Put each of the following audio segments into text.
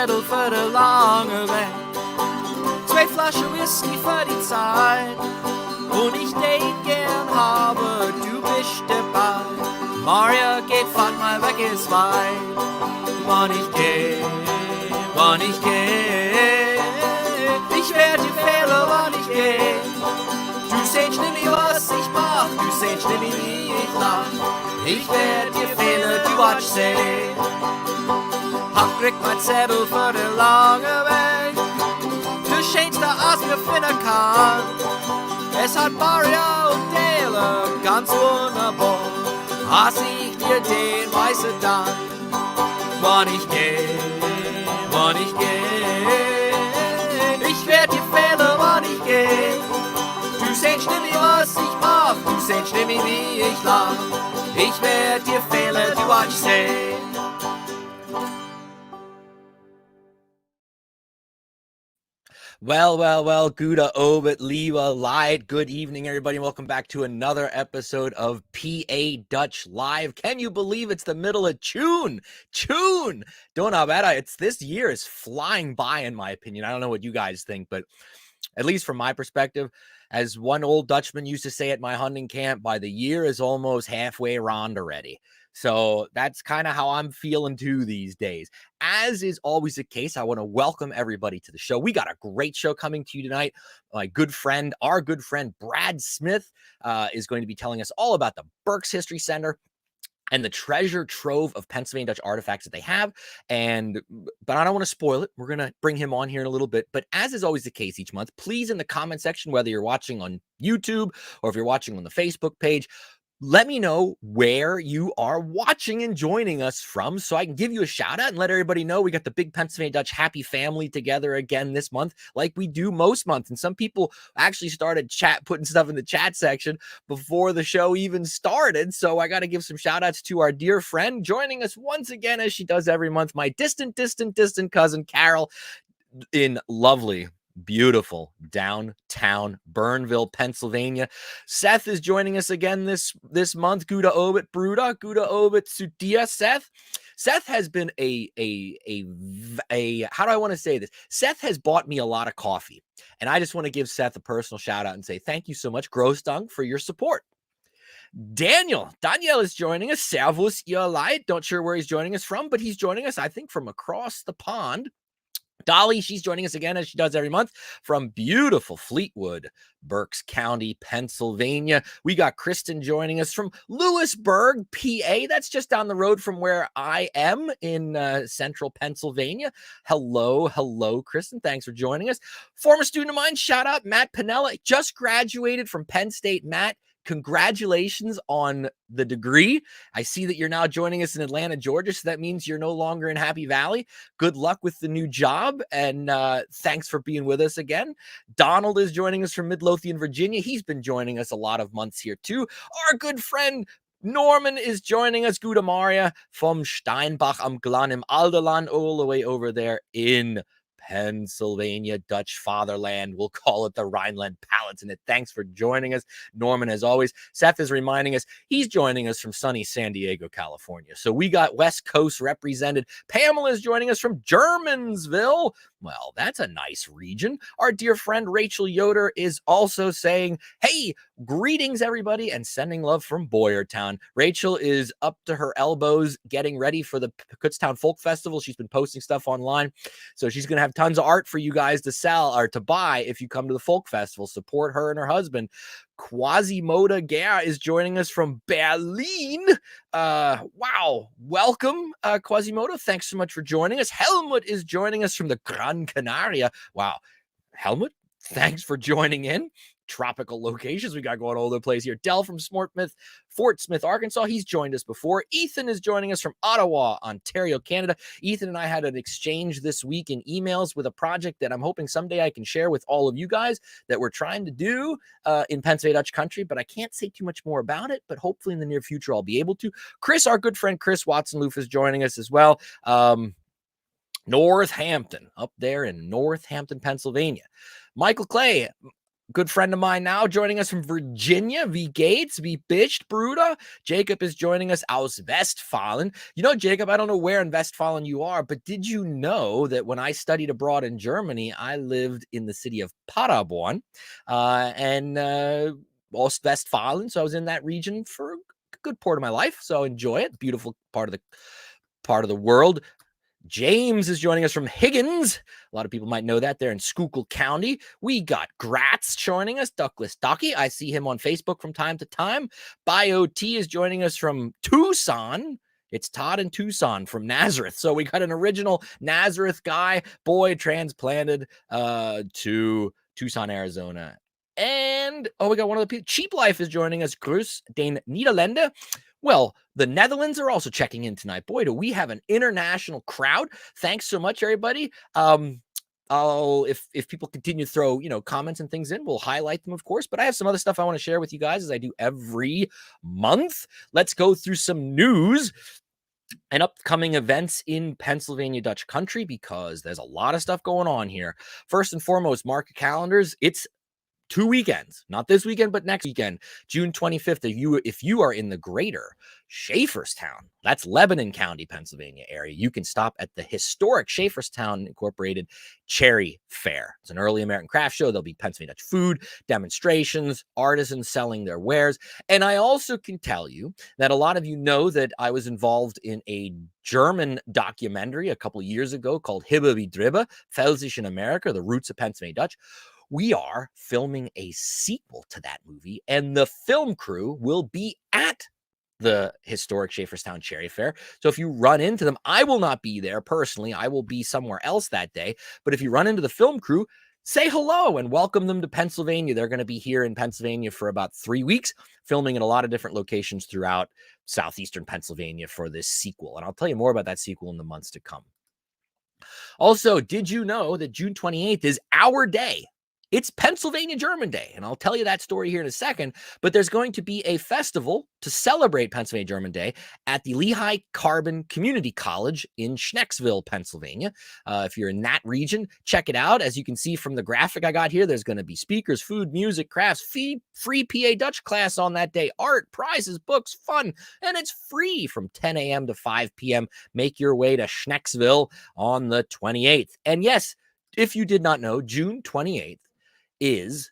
Zettel für die lange Weg. 2 Flaschen Whisky für die Zeit. Und ich date gern habe, du bist dabei. Maria geht, fahrt mal weg, ist weit. Wann ich geh, ich werd dir fehlen, wann ich geh. Du sehst nicht, was ich mach, du sehst nicht, wie ich lach. Ich werd dir fehlen, du watsch sehen. Hab kriegt mein Zettel für den langen Weg. Du schönste, als mir finden kann. Es hat Maria und Dale ganz wunderbar. Hass ich dir den weißen Dank. Wann ich geh, ich werd dir fehlen, wann ich geh. Du sehst nicht, was ich mach, du sehst nicht, wie ich lach. Ich werd dir fehlen, du watch sehen. Well, Gouda Obit, Liva, Light. Good evening, everybody. Welcome back to another episode of PA Dutch Live. Can you believe it's the middle of June? It's this year is flying by, in my opinion. I don't know what you guys think, but at least from my perspective, as one old Dutchman used to say at my hunting camp, by the year is almost halfway around already. So that's kind of how I'm feeling too these days. As is always the case, I want to welcome everybody to the show. We got a great show coming to you tonight. Our good friend, Brad Smith, is going to be telling us all about the Berks History Center and the treasure trove of Pennsylvania Dutch artifacts that they have. But I don't want to spoil it. We're going to bring him on here in a little bit. But as is always the case each month, please, in the comment section, whether you're watching on YouTube or if you're watching on the Facebook page, let me know where you are watching and joining us from so I can give you a shout out and let everybody know we got the big Pennsylvania Dutch happy family together again this month, like we do most months. And some people actually started putting stuff in the chat section before the show even started. So I got to give some shout outs to our dear friend joining us once again, as she does every month, my distant cousin, Carol, in lovely, beautiful downtown Burnville, Pennsylvania. Seth is joining us again this month. Gouda Obit Bruda, Gouda Obit Sutia. Seth has been a how do I want to say this? Seth has bought me a lot of coffee, and I just want to give Seth a personal shout out and say thank you so much, Großdung, for your support. Daniel is joining us. Servus, ihr Leid. Not sure where he's joining us from, but he's joining us, I think, from across the pond. Dolly, she's joining us again, as she does every month, from beautiful Fleetwood, Berks County, Pennsylvania. We got Kristen joining us from Lewisburg, PA. That's just down the road from where I am in central Pennsylvania. Hello, Kristen. Thanks for joining us. Former student of mine, shout out, Matt Pinella, just graduated from Penn State. Matt, congratulations on the degree. I see that you're now joining us in Atlanta, Georgia, so that means you're no longer in Happy Valley. Good luck with the new job, and thanks for being with us again. Donald is joining us from Midlothian, Virginia. He's been joining us a lot of months here too. Our good friend Norman is joining us. Gute Maria from Steinbach am Glan im Alderland, all the way over there in Pennsylvania, Dutch fatherland. We'll call it the Rhineland Palatinate. Thanks for joining us, Norman, as always. Seth is reminding us he's joining us from sunny San Diego, California. So we got West Coast represented. Pamela is joining us from Germansville. Well, that's a nice region. Our dear friend Rachel Yoder is also saying, hey, greetings, everybody, and sending love from Boyertown. Rachel is up to her elbows getting ready for the Kutztown Folk Festival. She's been posting stuff online, so she's going to have tons of art for you guys to sell or to buy if you come to the Folk Festival. Support her and her husband. Quasimodo Gare is joining us from Berlin. Wow. Welcome, Quasimodo. Thanks so much for joining us. Helmut is joining us from the Gran Canaria. Wow. Helmut, thanks for joining in. Tropical locations we got going all over the place here. Dell from Fort Smith, Arkansas. He's joined us before. Ethan is joining us from Ottawa, Ontario, Canada. Ethan and I had an exchange this week in emails with a project that I'm hoping someday I can share with all of you guys that we're trying to do in Pennsylvania Dutch country, but I can't say too much more about it, but hopefully in the near future I'll be able to. Chris, our good friend Chris Watson-Loof is joining us as well. Northampton, up there in Northampton, Pennsylvania. Michael Clay, good friend of mine now joining us from Virginia. Wie geht's? Wie bist, Bruder? Jacob is joining us aus Westfalen. You know, Jacob, I don't know where in Westfalen you are, but did you know that when I studied abroad in Germany, I lived in the city of Paderborn and Ostwestfalen. So I was in that region for a good part of my life. So enjoy it. Beautiful part of the world. James is joining us from Higgins. A lot of people might know that they're in Schuylkill County. We got Gratz joining us, Duckless Ducky. I see him on Facebook from time to time. BioT is joining us from Tucson. It's Todd in Tucson from Nazareth. So we got an original Nazareth guy, boy, transplanted to Tucson, Arizona. And, we got one of the people. Cheap Life is joining us. Grüß den Niederländer. Well, the Netherlands are also checking in tonight. Boy, do we have an international crowd. Thanks so much, everybody. If people continue to throw, comments and things in, we'll highlight them, of course. But I have some other stuff I want to share with you guys, as I do every month. Let's go through some news and upcoming events in Pennsylvania Dutch country, because there's a lot of stuff going on here. First and foremost, mark your calendars. It's 2 weekends, not this weekend, but next weekend, June 25th. If you are in the greater Schaefferstown, that's Lebanon County, Pennsylvania area, you can stop at the historic Schaefferstown Incorporated Cherry Fair. It's an early American craft show. There'll be Pennsylvania Dutch food, demonstrations, artisans selling their wares. And I also can tell you that a lot of you know that I was involved in a German documentary a couple of years ago called Hibbe wie Dribbe, Felsisch in America, the Roots of Pennsylvania Dutch. We are filming a sequel to that movie, and the film crew will be at the historic Schaefferstown Cherry Fair. So if you run into them, I will not be there personally. I will be somewhere else that day. But if you run into the film crew, say hello and welcome them to Pennsylvania. They're going to be here in Pennsylvania for about 3 weeks, filming in a lot of different locations throughout southeastern Pennsylvania for this sequel. And I'll tell you more about that sequel in the months to come. Also, did you know that June 28th is our day? It's Pennsylvania German Day, and I'll tell you that story here in a second, but there's going to be a festival to celebrate Pennsylvania German Day at the Lehigh Carbon Community College in Schnecksville, Pennsylvania. If you're in that region, check it out. As you can see from the graphic I got here, there's going to be speakers, food, music, crafts, free PA Dutch class on that day, art, prizes, books, fun, and it's free from 10 a.m. to 5 p.m. Make your way to Schnecksville on the 28th. And yes, if you did not know, June 28th is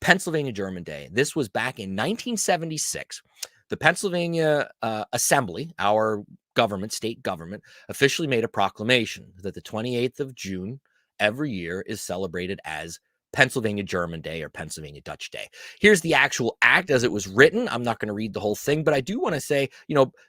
Pennsylvania German Day. This was back in 1976. The Pennsylvania Assembly, our government, state government, officially made a proclamation that the 28th of June every year is celebrated as Pennsylvania German Day or Pennsylvania Dutch Day. Here's the actual act as it was written. I'm not going to read the whole thing, but I do want to say,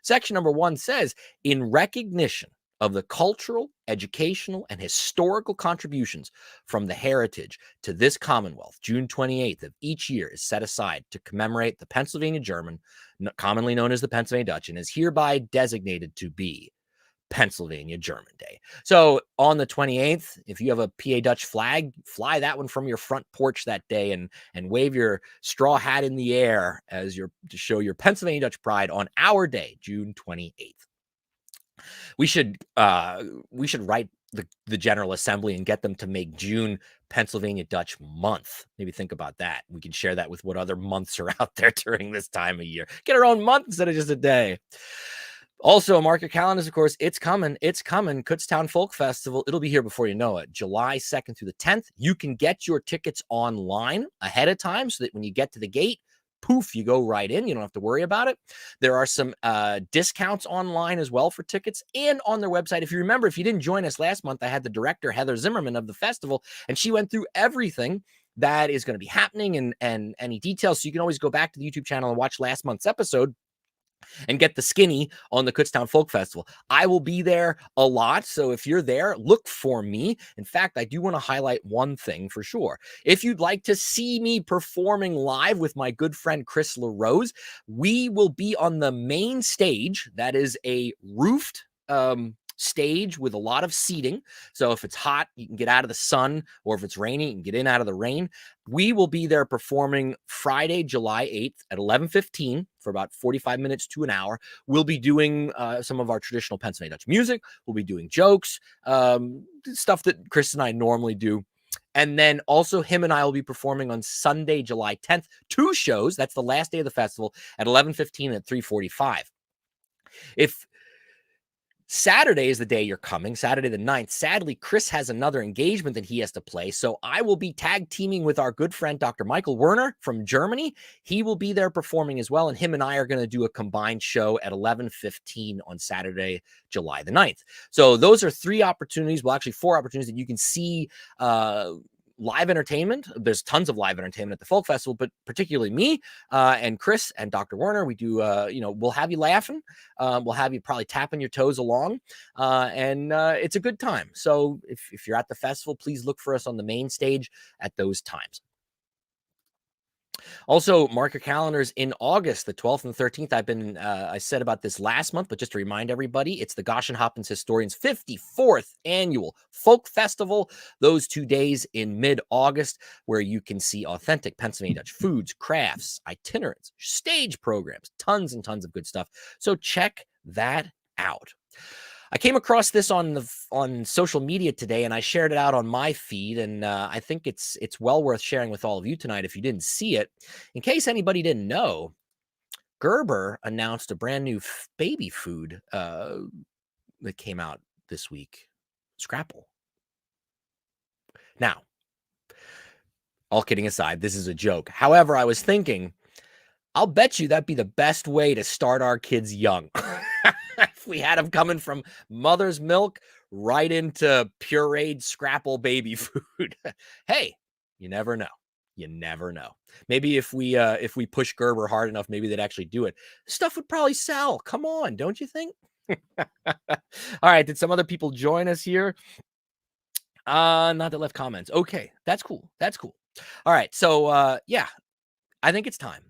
section number 1 says, in recognition of the cultural, educational, and historical contributions from the heritage to this Commonwealth, June 28th of each year is set aside to commemorate the Pennsylvania German, commonly known as the Pennsylvania Dutch, and is hereby designated to be Pennsylvania German Day. So on the 28th, if you have a PA Dutch flag, fly that one from your front porch that day and wave your straw hat in the air to show your Pennsylvania Dutch pride on our day, June 28th. We should write the General Assembly and get them to make June Pennsylvania Dutch month. Maybe think about that. We can share that with what other months are out there during this time of year. Get our own month instead of just a day. Also, mark your calendars, of course. It's coming. Kutztown Folk Festival. It'll be here before you know it. July 2nd through the 10th. You can get your tickets online ahead of time so that when you get to the gate, poof, you go right in. You don't have to worry about it. There are some discounts online as well for tickets and on their website. If you remember, if you didn't join us last month, I had the director, Heather Zimmerman of the festival, and she went through everything that is going to be happening and any details. So you can always go back to the YouTube channel and watch last month's episode and get the skinny on the Kutztown Folk Festival. I will be there a lot, so if you're there, look for me. In fact, I do want to highlight one thing for sure. If you'd like to see me performing live with my good friend Chris LaRose, we will be on the main stage. That is a roofed stage with a lot of seating. So if it's hot, you can get out of the sun, or if it's rainy, you can get in out of the rain. We will be there performing Friday, July 8th at 11:15 for about 45 minutes to an hour. We'll be doing some of our traditional Pennsylvania Dutch music. We'll be doing jokes, stuff that Chris and I normally do And then also him and I will be performing on Sunday, July 10th, 2 shows. That's the last day of the festival at 11:15 and at 3:45. If Saturday is the day you're coming, Saturday the 9th. Sadly, Chris has another engagement that he has to play. So I will be tag teaming with our good friend, Dr. Michael Werner from Germany. He will be there performing as well. And him and I are going to do a combined show at 11:15 on Saturday, July the 9th. So those are 3 opportunities. Well, actually 4 opportunities that you can see live entertainment. There's tons of live entertainment at the Folk Festival, but particularly me and Chris and Dr. Werner. We do, we'll have you laughing. We'll have you probably tapping your toes along, and it's a good time. So if you're at the festival, please look for us on the main stage at those times. Also, mark your calendars in August, the 12th and 13th. I said about this last month, but just to remind everybody, it's the Goshen Hopkins Historians 54th Annual Folk Festival. Those 2 days in mid-August, where you can see authentic Pennsylvania Dutch foods, crafts, itinerants, stage programs, tons and tons of good stuff. So check that out. I came across this on social media today, and I shared it out on my feed, and I think it's well worth sharing with all of you tonight if you didn't see it. In case anybody didn't know, Gerber announced a brand new baby food that came out this week, Scrapple. Now, all kidding aside, this is a joke. However, I was thinking, I'll bet you that'd be the best way to start our kids young. If we had them coming from mother's milk right into pureed Scrapple baby food. Hey, you never know. You never know. Maybe if we push Gerber hard enough, maybe they'd actually do it. Stuff would probably sell. Come on, don't you think? All right. Did some other people join us here? Not that left comments. Okay, that's cool. That's cool. All right. So yeah, I think it's time.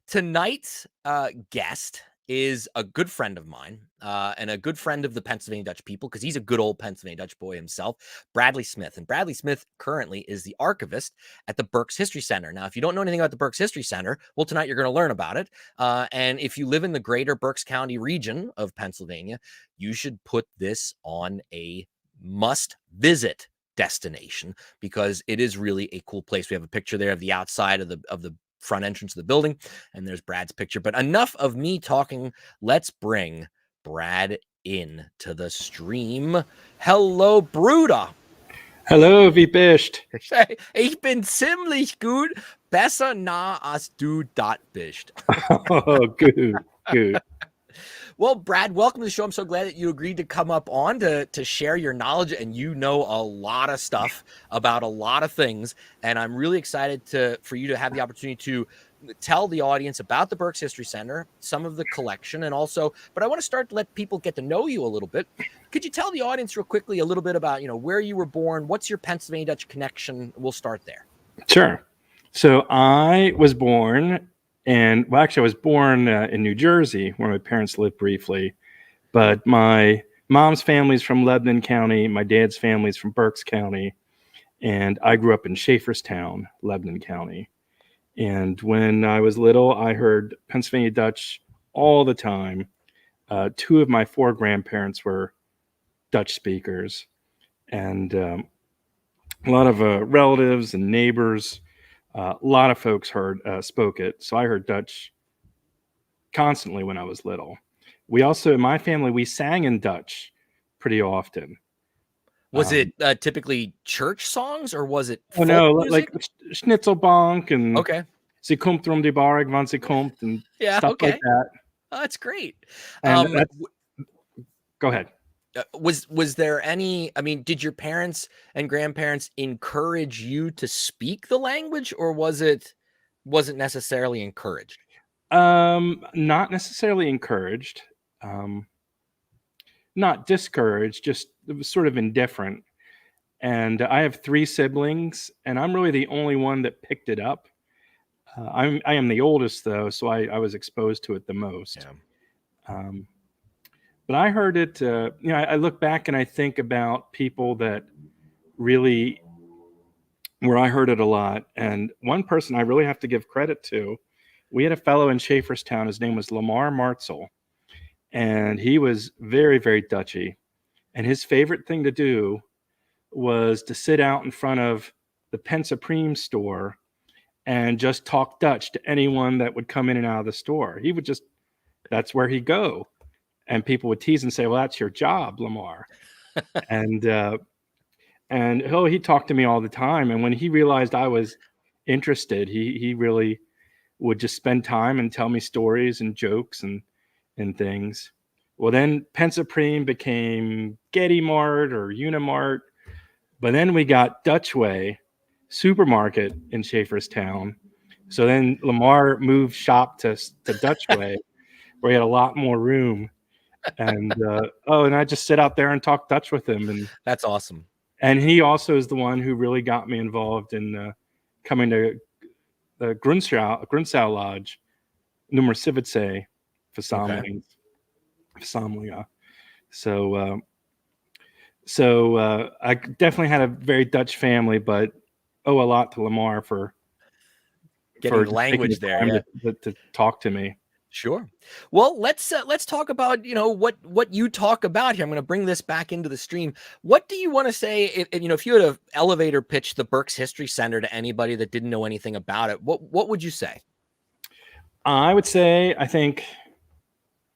Tonight's guest is a good friend of mine and a good friend of the Pennsylvania Dutch people, because he's a good old Pennsylvania Dutch boy himself, Bradley Smith. And Bradley Smith currently is the archivist at the Berks History Center. Now, if you don't know anything about the Berks History Center, well, tonight you're going to learn about it. And if you live in the greater Berks County region of Pennsylvania, you should put this on a must-visit destination, because it is really a cool place. We have a picture there of the outside of the front entrance of the building, and there's Brad's picture. But enough of me talking. Let's bring Brad in to the stream. Hello, Bruder. Hallo, wie bist? Ich bin ziemlich gut. Besser nah als du dat bist. Oh, good, good. Well, Brad, welcome to the show. I'm so glad that you agreed to come up on to share your knowledge, and you know a lot of stuff about a lot of things. And I'm really excited for you to have the opportunity to tell the audience about the Berks History Center, some of the collection, and also, but I want to start to let people get to know you a little bit. Could you tell the audience real quickly a little bit about, where you were born? What's your Pennsylvania Dutch connection? We'll start there. Sure. So I was born I was born in New Jersey, where my parents lived briefly. But my mom's family's from Lebanon County. My dad's family's from Berks County. And I grew up in Schaefferstown, Lebanon County. And when I was little, I heard Pennsylvania Dutch all the time. 2 of my 4 grandparents were Dutch speakers. And a lot of relatives and neighbors, a lot of folks spoke it. So I heard Dutch constantly when I was little. We also, in my family, we sang in Dutch pretty often. Was it typically church songs, or was it folk music? Like Schnitzelbank and okay. Ze komt die Barg, want ze komt, and stuff like that. Oh, that's great. And go ahead. Was there any, did your parents and grandparents encourage you to speak the language, or wasn't necessarily encouraged? Not necessarily encouraged. Not discouraged, just it was sort of indifferent. And I have 3 siblings, and I'm really the only one that picked it up. I am the oldest, though, so I was exposed to it the most. Yeah. But I heard it, I look back and I think about people that really, where I heard it a lot. And one person I really have to give credit to, we had a fellow in Schaefferstown, his name was Lamar Martzel. And he was very, very Dutchy. And his favorite thing to do was to sit out in front of the Pen Supreme store and just talk Dutch to anyone that would come in and out of the store. He would just, that's where he'd go. And people would tease and say, well, that's your job, Lamar. and he talked to me all the time. And when he realized I was interested, he really would just spend time and tell me stories and jokes and things. Well, then Pen Supreme became Getty Mart or Unimart. But then we got Dutchway Supermarket in Schaeferstown. So then Lamar moved shop to Dutchway, where he had a lot more room. And and I just sit out there and talk Dutch with him. And that's awesome. And he also is the one who really got me involved in coming to the Grunzau Lodge, Nummer 17 Versammlings. Okay. So I definitely had a very Dutch family, but owe a lot to Lamar for getting the language there to talk to me. Sure. Well, let's talk about, what you talk about here. I'm going to bring this back into the stream. What do you want to say if you had an elevator pitch the Berks History Center to anybody that didn't know anything about it? What would you say? I would say, I think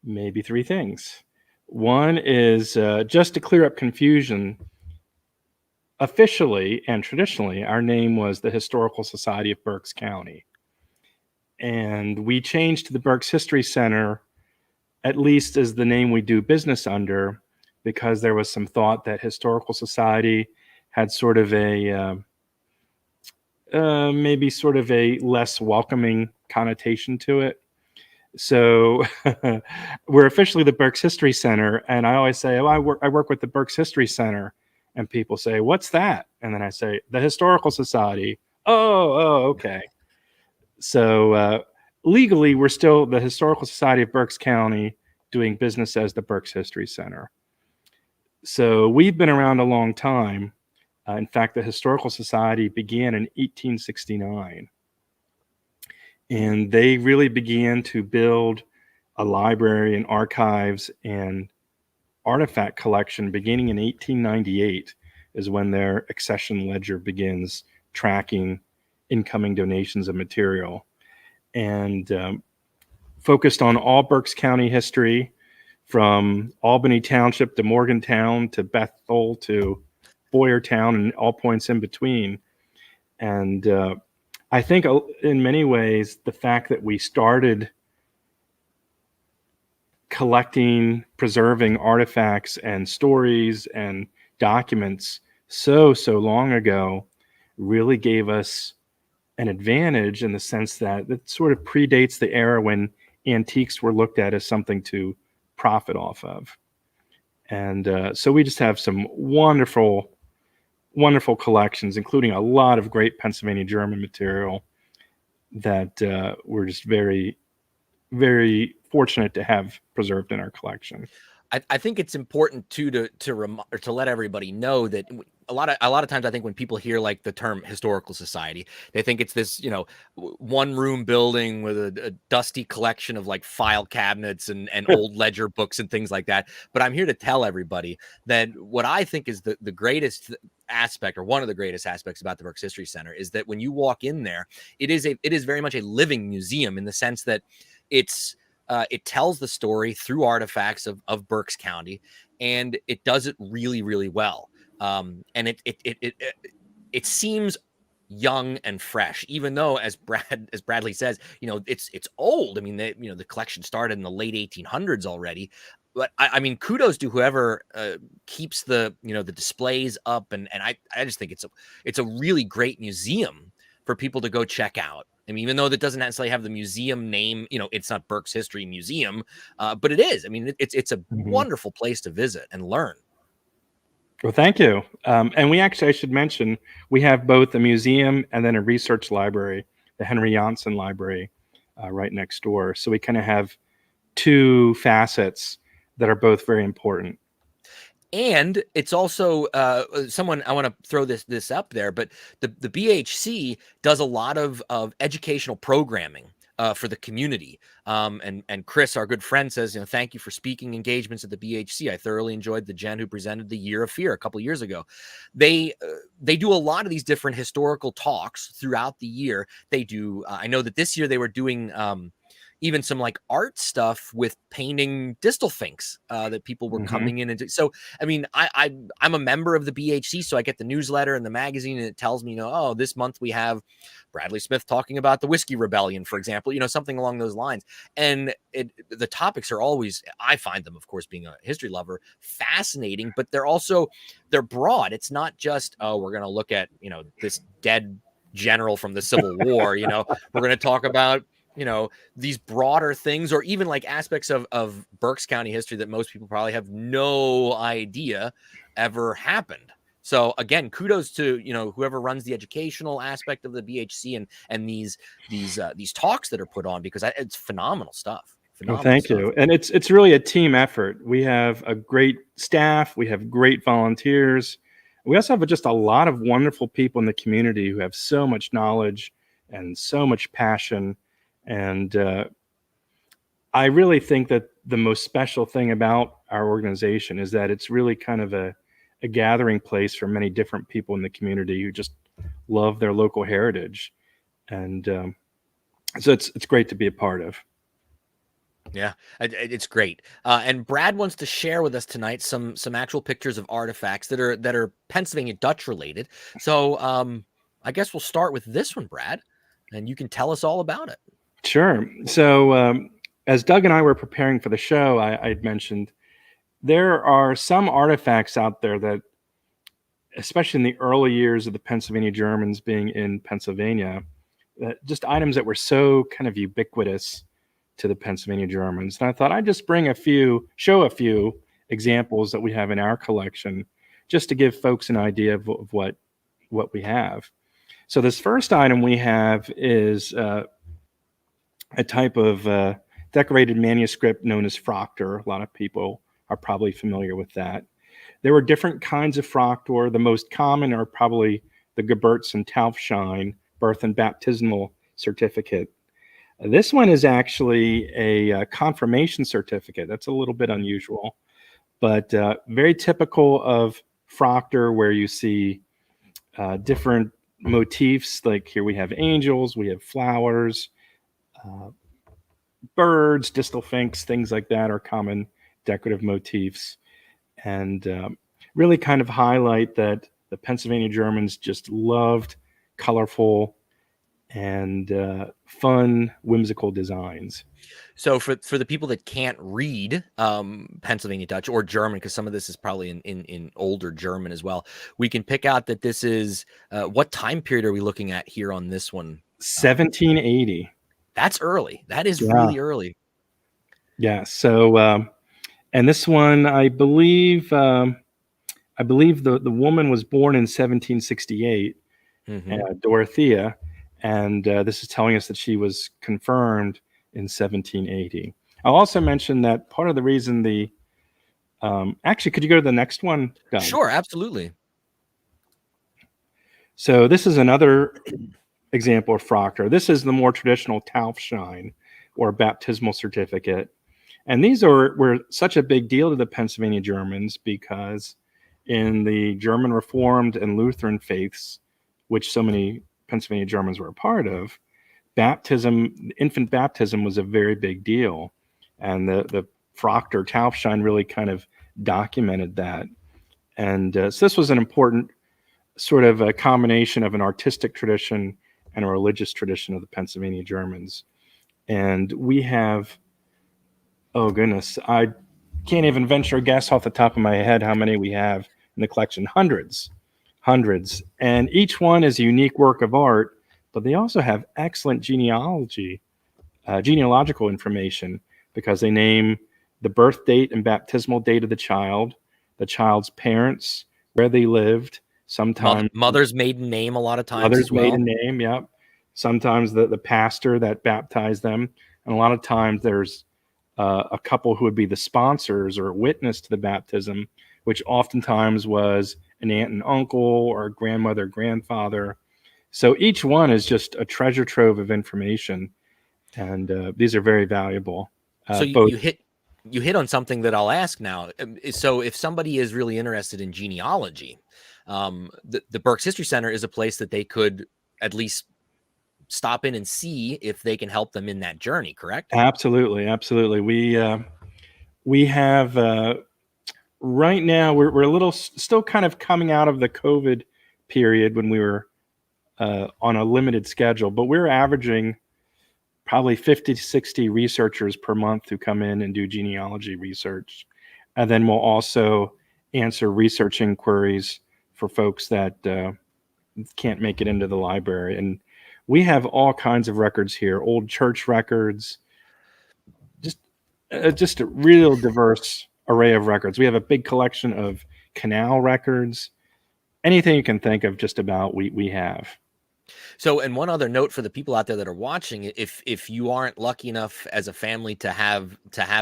maybe three things. One is just to clear up confusion. Officially and traditionally, our name was the Historical Society of Berks County. And we changed to the Berks History Center, at least as the name we do business under, because there was some thought that Historical Society had sort of a maybe sort of a less welcoming connotation to it. So we're officially the Berks History Center. And I always say, I work with the Berks History Center. And people say, what's that? And then I say, the Historical Society. Oh, okay. So legally, we're still the Historical Society of Berks County doing business as the Berks History Center. So we've been around a long time. In fact, the Historical Society began in 1869. And they really began to build a library and archives and artifact collection beginning in 1898 is when their accession ledger begins tracking incoming donations of material, and focused on all Berks County history, from Albany Township to Morgantown to Bethel to Boyertown and all points in between. And I think in many ways, the fact that we started collecting, preserving artifacts and stories and documents so long ago really gave us an advantage in the sense that it sort of predates the era when antiques were looked at as something to profit off of. And so we just have some wonderful collections, including a lot of great Pennsylvania German material that we're just very, very fortunate to have preserved in our collection. I think it's important too to let everybody know that a lot of times I think when people hear like the term historical society, they think it's this one room building with a dusty collection of like file cabinets and old ledger books and things like that. But I'm here to tell everybody that what I think is the greatest aspect, or one of the greatest aspects about the Berks History Center, is that when you walk in there, it is very much a living museum in the sense that it tells the story through artifacts of Berks County, and it does it really, really well. And it seems young and fresh, even though, as Bradley says, it's old. I mean, the collection started in the late 1800s already. But I mean, kudos to whoever keeps the displays up, and I just think it's a really great museum for people to go check out. I mean, even though that doesn't necessarily have the museum name, it's not Berks History Museum, but it is. I mean, it's a wonderful place to visit and learn. Well, thank you. And we actually, I should mention, we have both a museum and then a research library, the Henry Janssen Library, right next door. So we kind of have two facets that are both very important. And it's also someone, I want to throw this up there, but the BHC does a lot of educational programming for the community. And Chris, our good friend, says, thank you for speaking engagements at the BHC. I thoroughly enjoyed the Jen who presented the Year of Fear a couple of years ago. They do a lot of these different historical talks throughout the year. They do. I know that this year they were doing even some like art stuff with painting distal finks that people were coming in and so I mean I'm a member of the BHC, so I get the newsletter and the magazine, and it tells me, oh, this month we have Bradley Smith talking about the Whiskey Rebellion, for example, something along those lines. And the topics are always, I find them, of course, being a history lover, fascinating, but they're broad. It's not just, oh, we're going to look at, this dead general from the Civil War, we're going to talk about, these broader things, or even like aspects of Berks County history that most people probably have no idea ever happened. So again, kudos to, whoever runs the educational aspect of the BHC and these talks that are put on, because it's phenomenal stuff. Well, thank you. And it's really a team effort. We have a great staff. We have great volunteers. We also have just a lot of wonderful people in the community who have so much knowledge and so much passion. And I really think that the most special thing about our organization is that it's really kind of a gathering place for many different people in the community who just love their local heritage. And so it's great to be a part of. Yeah, it's great. And Brad wants to share with us tonight some actual pictures of artifacts that are Pennsylvania Dutch related. So I guess we'll start with this one, Brad, and you can tell us all about it. Sure. So as Doug and I were preparing for the show, I'd mentioned there are some artifacts out there that, especially in the early years of the Pennsylvania Germans being in Pennsylvania, just items that were so kind of ubiquitous to the Pennsylvania Germans. And I thought I'd just show a few examples that we have in our collection, just to give folks an idea of what we have. So this first item we have is a type of decorated manuscript known as Fractor. A lot of people are probably familiar with that. There were different kinds of Fractor. The most common are probably the Geburts and Taufschein, birth and baptismal certificate. This one is actually a confirmation certificate. That's a little bit unusual, but very typical of Fractor, where you see different motifs. Like here we have angels, we have flowers, birds, distal finks, things like that are common decorative motifs, and really kind of highlight that the Pennsylvania Germans just loved colorful and fun, whimsical designs. So for the people that can't read Pennsylvania Dutch or German, because some of this is probably in older German as well, we can pick out that this is what time period are we looking at here on this one? 1780. That's early. That is really early. Yeah. So and this one, I believe the woman was born in 1768, Dorothea. And this is telling us that she was confirmed in 1780. I'll also mention that part of the reason actually, could you go to the next one, Doug? Sure, absolutely. So this is another example of Fractor. This is the more traditional Taufschein, or baptismal certificate. And these were such a big deal to the Pennsylvania Germans because in the German Reformed and Lutheran faiths, which so many Pennsylvania Germans were a part of, infant baptism was a very big deal. And the Fractor Taufschein really kind of documented that. And so this was an important sort of a combination of an artistic tradition and a religious tradition of the Pennsylvania Germans. And we have, oh goodness, I can't even venture a guess off the top of my head how many we have in the collection. Hundreds. And each one is a unique work of art, but they also have excellent genealogical information, because they name the birth date and baptismal date of the child's parents, where they lived, sometimes mother's maiden name, a lot of times mother's as well. maiden name, yep. Sometimes the pastor that baptized them, and a lot of times there's a couple who would be the sponsors or witness to the baptism, which oftentimes was an aunt and uncle or a grandmother, grandfather. So each one is just a treasure trove of information. And these are very valuable. So Both you hit on something that I'll ask now. So if somebody is really interested in genealogy, the Berks History Center is a place that they could at least stop in and see if they can help them in that journey, correct? absolutely. We have right now we're a little still kind of coming out of the COVID period when we were on a limited schedule, but we're averaging probably 50 to 60 researchers per month who come in and do genealogy research. And then we'll also answer research inquiries for folks that can't make it into the library. And we have all kinds of records here, old church records, just a real diverse array of records. We have a big collection of canal records. Anything you can think of, just about, we have. So, and one other note for the people out there that are watching, if you aren't lucky enough as a family to have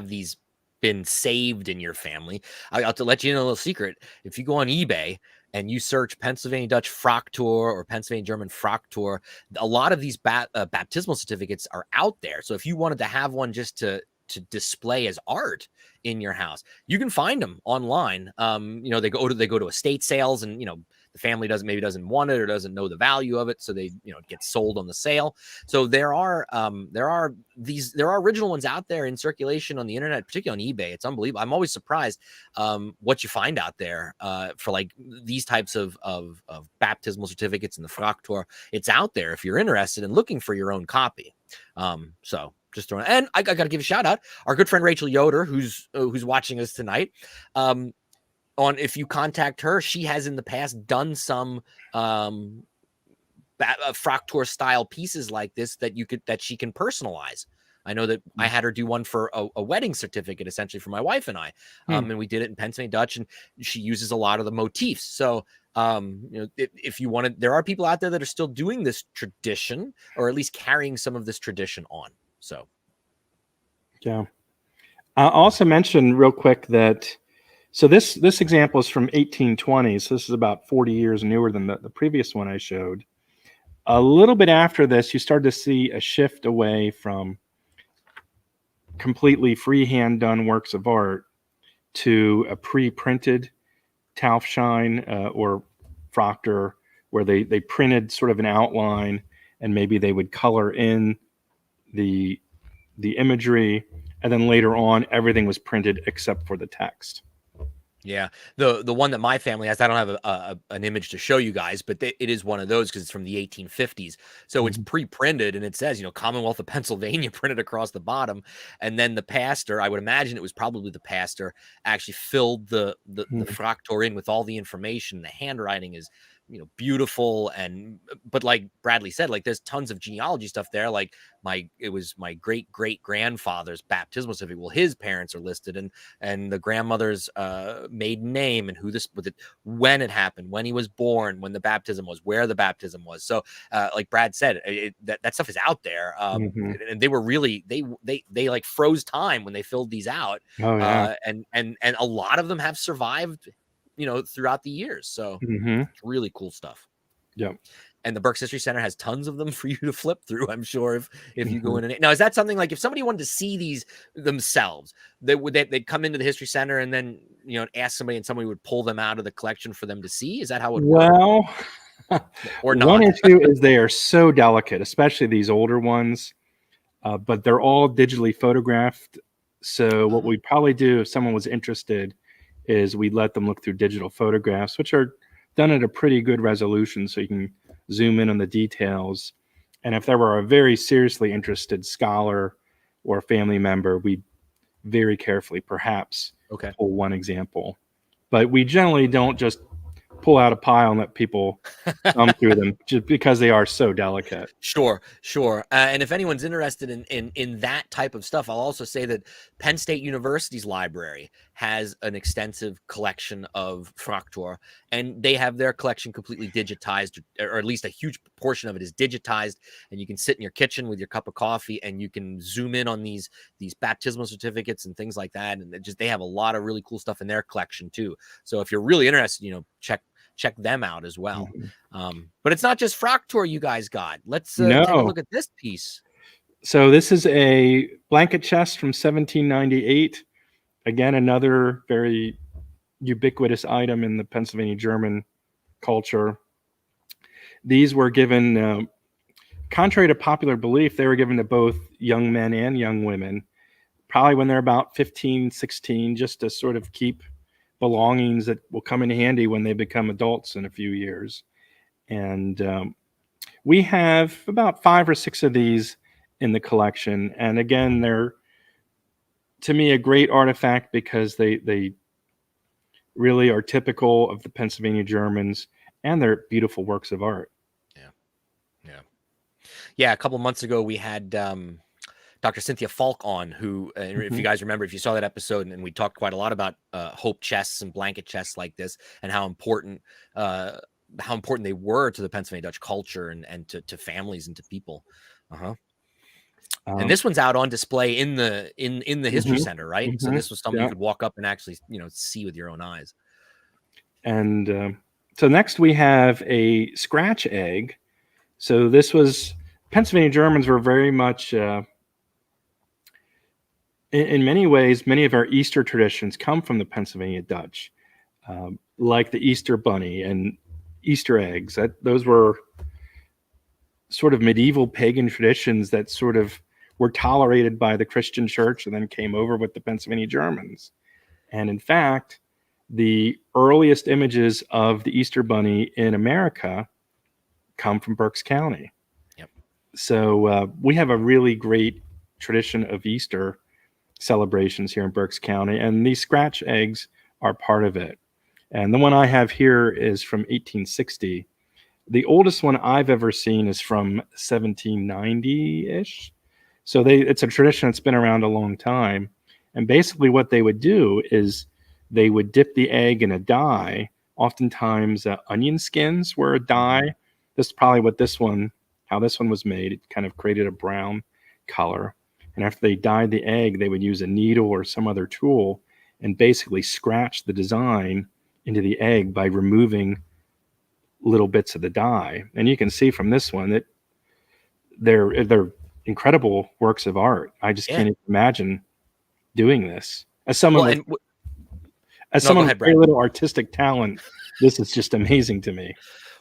these been saved in your family, I'll to let you know a little secret. If you go on eBay and you search Pennsylvania Dutch Fraktur or Pennsylvania German Fraktur, a lot of these baptismal certificates are out there. So if you wanted to have one just to display as art in your house, you can find them online. They go to estate sales, and the family doesn't want it or doesn't know the value of it, so they it gets sold on the sale. So there are original ones out there in circulation on the internet, particularly on eBay. It's unbelievable. I'm always surprised what you find out there for like these types of baptismal certificates and the Fraktur. It's out there if you're interested in looking for your own copy. So just throwing, and I got to give a shout out our good friend Rachel Yoder, who's watching us tonight. If you contact her, she has in the past done some Fraktur style pieces like this that she can personalize. I know that I had her do one for a wedding certificate, essentially, for my wife and I, and we did it in Pennsylvania Dutch, and she uses a lot of the motifs. So if you wanted, there are people out there that are still doing this tradition, or at least carrying some of this tradition on. So, yeah. I'll also mention real quick that, so this example is from 1820. So this is about 40 years newer than the previous one I showed. A little bit after this, you start to see a shift away from completely freehand done works of art to a pre-printed Taufschein or Fraktur, where they printed sort of an outline, and maybe they would color in the imagery, and then later on everything was printed except for the text. Yeah, the one that my family has, I don't have an image to show you guys, but it is one of those because it's from the 1850s. So it's pre-printed, and it says, Commonwealth of Pennsylvania printed across the bottom. And then the pastor, I would imagine it was probably the pastor, actually filled the Fraktur in with all the information. The handwriting is beautiful, but like Bradley said, like there's tons of genealogy stuff there. Like it was my great grandfather's baptismal certificate. Well, his parents are listed, and the grandmother's maiden name, and when it happened, when he was born, when the baptism was, where the baptism was. So like Brad said, that stuff is out there. And they were really they like froze time when they filled these out. Oh, yeah. And a lot of them have survived throughout the years. So it's really cool stuff. Yep. And the Berks History Center has tons of them for you to flip through, I'm sure, if you go in. Now, is that something like if somebody wanted to see these themselves, they'd come into the History Center and then, ask somebody, and somebody would pull them out of the collection for them to see? Is that how it works? Well, or not? One or two is they are so delicate, especially these older ones, but they're all digitally photographed. So what we'd probably do if someone was interested is we'd let them look through digital photographs, which are done at a pretty good resolution, so you can zoom in on the details. And if there were a very seriously interested scholar or family member, we'd very carefully perhaps pull one example. But we generally don't just pull out a pile and let people thumb through them, just because they are so delicate. Sure. And if anyone's interested in that type of stuff, I'll also say that Penn State University's library has an extensive collection of Fraktur, and they have their collection completely digitized, or at least a huge portion of it is digitized. And you can sit in your kitchen with your cup of coffee, and you can zoom in on these baptismal certificates and things like that. And they have a lot of really cool stuff in their collection too. So if you're really interested, check them out as well. But it's not just Fraktur you guys got. Let's take a look at this piece. So this is a blanket chest from 1798. Again, another very ubiquitous item in the Pennsylvania German culture. These were given, contrary to popular belief, they were given to both young men and young women, probably when they're about 15, 16, just to sort of keep belongings that will come in handy when they become adults in a few years. And we have about 5 or 6 of these in the collection. And again, they're, to me, a great artifact because they really are typical of the Pennsylvania Germans, and they're beautiful works of art. Yeah. A couple months ago, we had Dr. Cynthia Falk on, who, if you guys remember, if you saw that episode, and we talked quite a lot about hope chests and blanket chests like this, and how important they were to the Pennsylvania Dutch culture and to families and to people. And this one's out on display in the History Center, right? So this was something you could walk up and actually, see with your own eyes. And so next we have a scratch egg. So this was, Pennsylvania Germans were very much, in many ways, many of our Easter traditions come from the Pennsylvania Dutch, like the Easter bunny and Easter eggs. Those were sort of medieval pagan traditions that sort of were tolerated by the Christian church and then came over with the Pennsylvania Germans. And in fact, the earliest images of the Easter bunny in America come from Berks County. Yep. So we have a really great tradition of Easter celebrations here in Berks County, and these scratch eggs are part of it. And the one I have here is from 1860. The oldest one I've ever seen is from 1790-ish. So it's a tradition that's been around a long time. And basically what they would do is they would dip the egg in a dye. Oftentimes onion skins were a dye. This is probably how this one was made. It kind of created a brown color. And after they dyed the egg, they would use a needle or some other tool and basically scratch the design into the egg by removing little bits of the dye. And you can see from this one that they're incredible works of art. I just can't even imagine doing this. As someone with very little artistic talent, this is just amazing to me.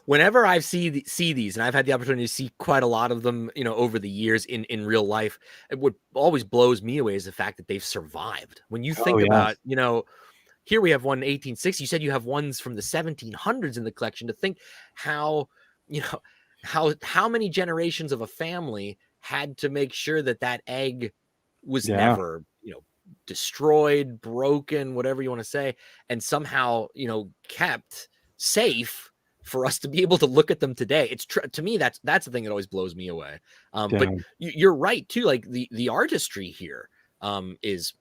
Whenever I see these, and I've had the opportunity to see quite a lot of them, over the years in real life, what always blows me away is the fact that they've survived. When you think about, here we have one 1860. You said you have ones from the 1700s in the collection. To think how many generations of a family had to make sure that egg was never, destroyed, broken, whatever you want to say, and somehow, kept safe for us to be able to look at them today. It's to me, that's the thing that always blows me away. But you're right too. Like the artistry here is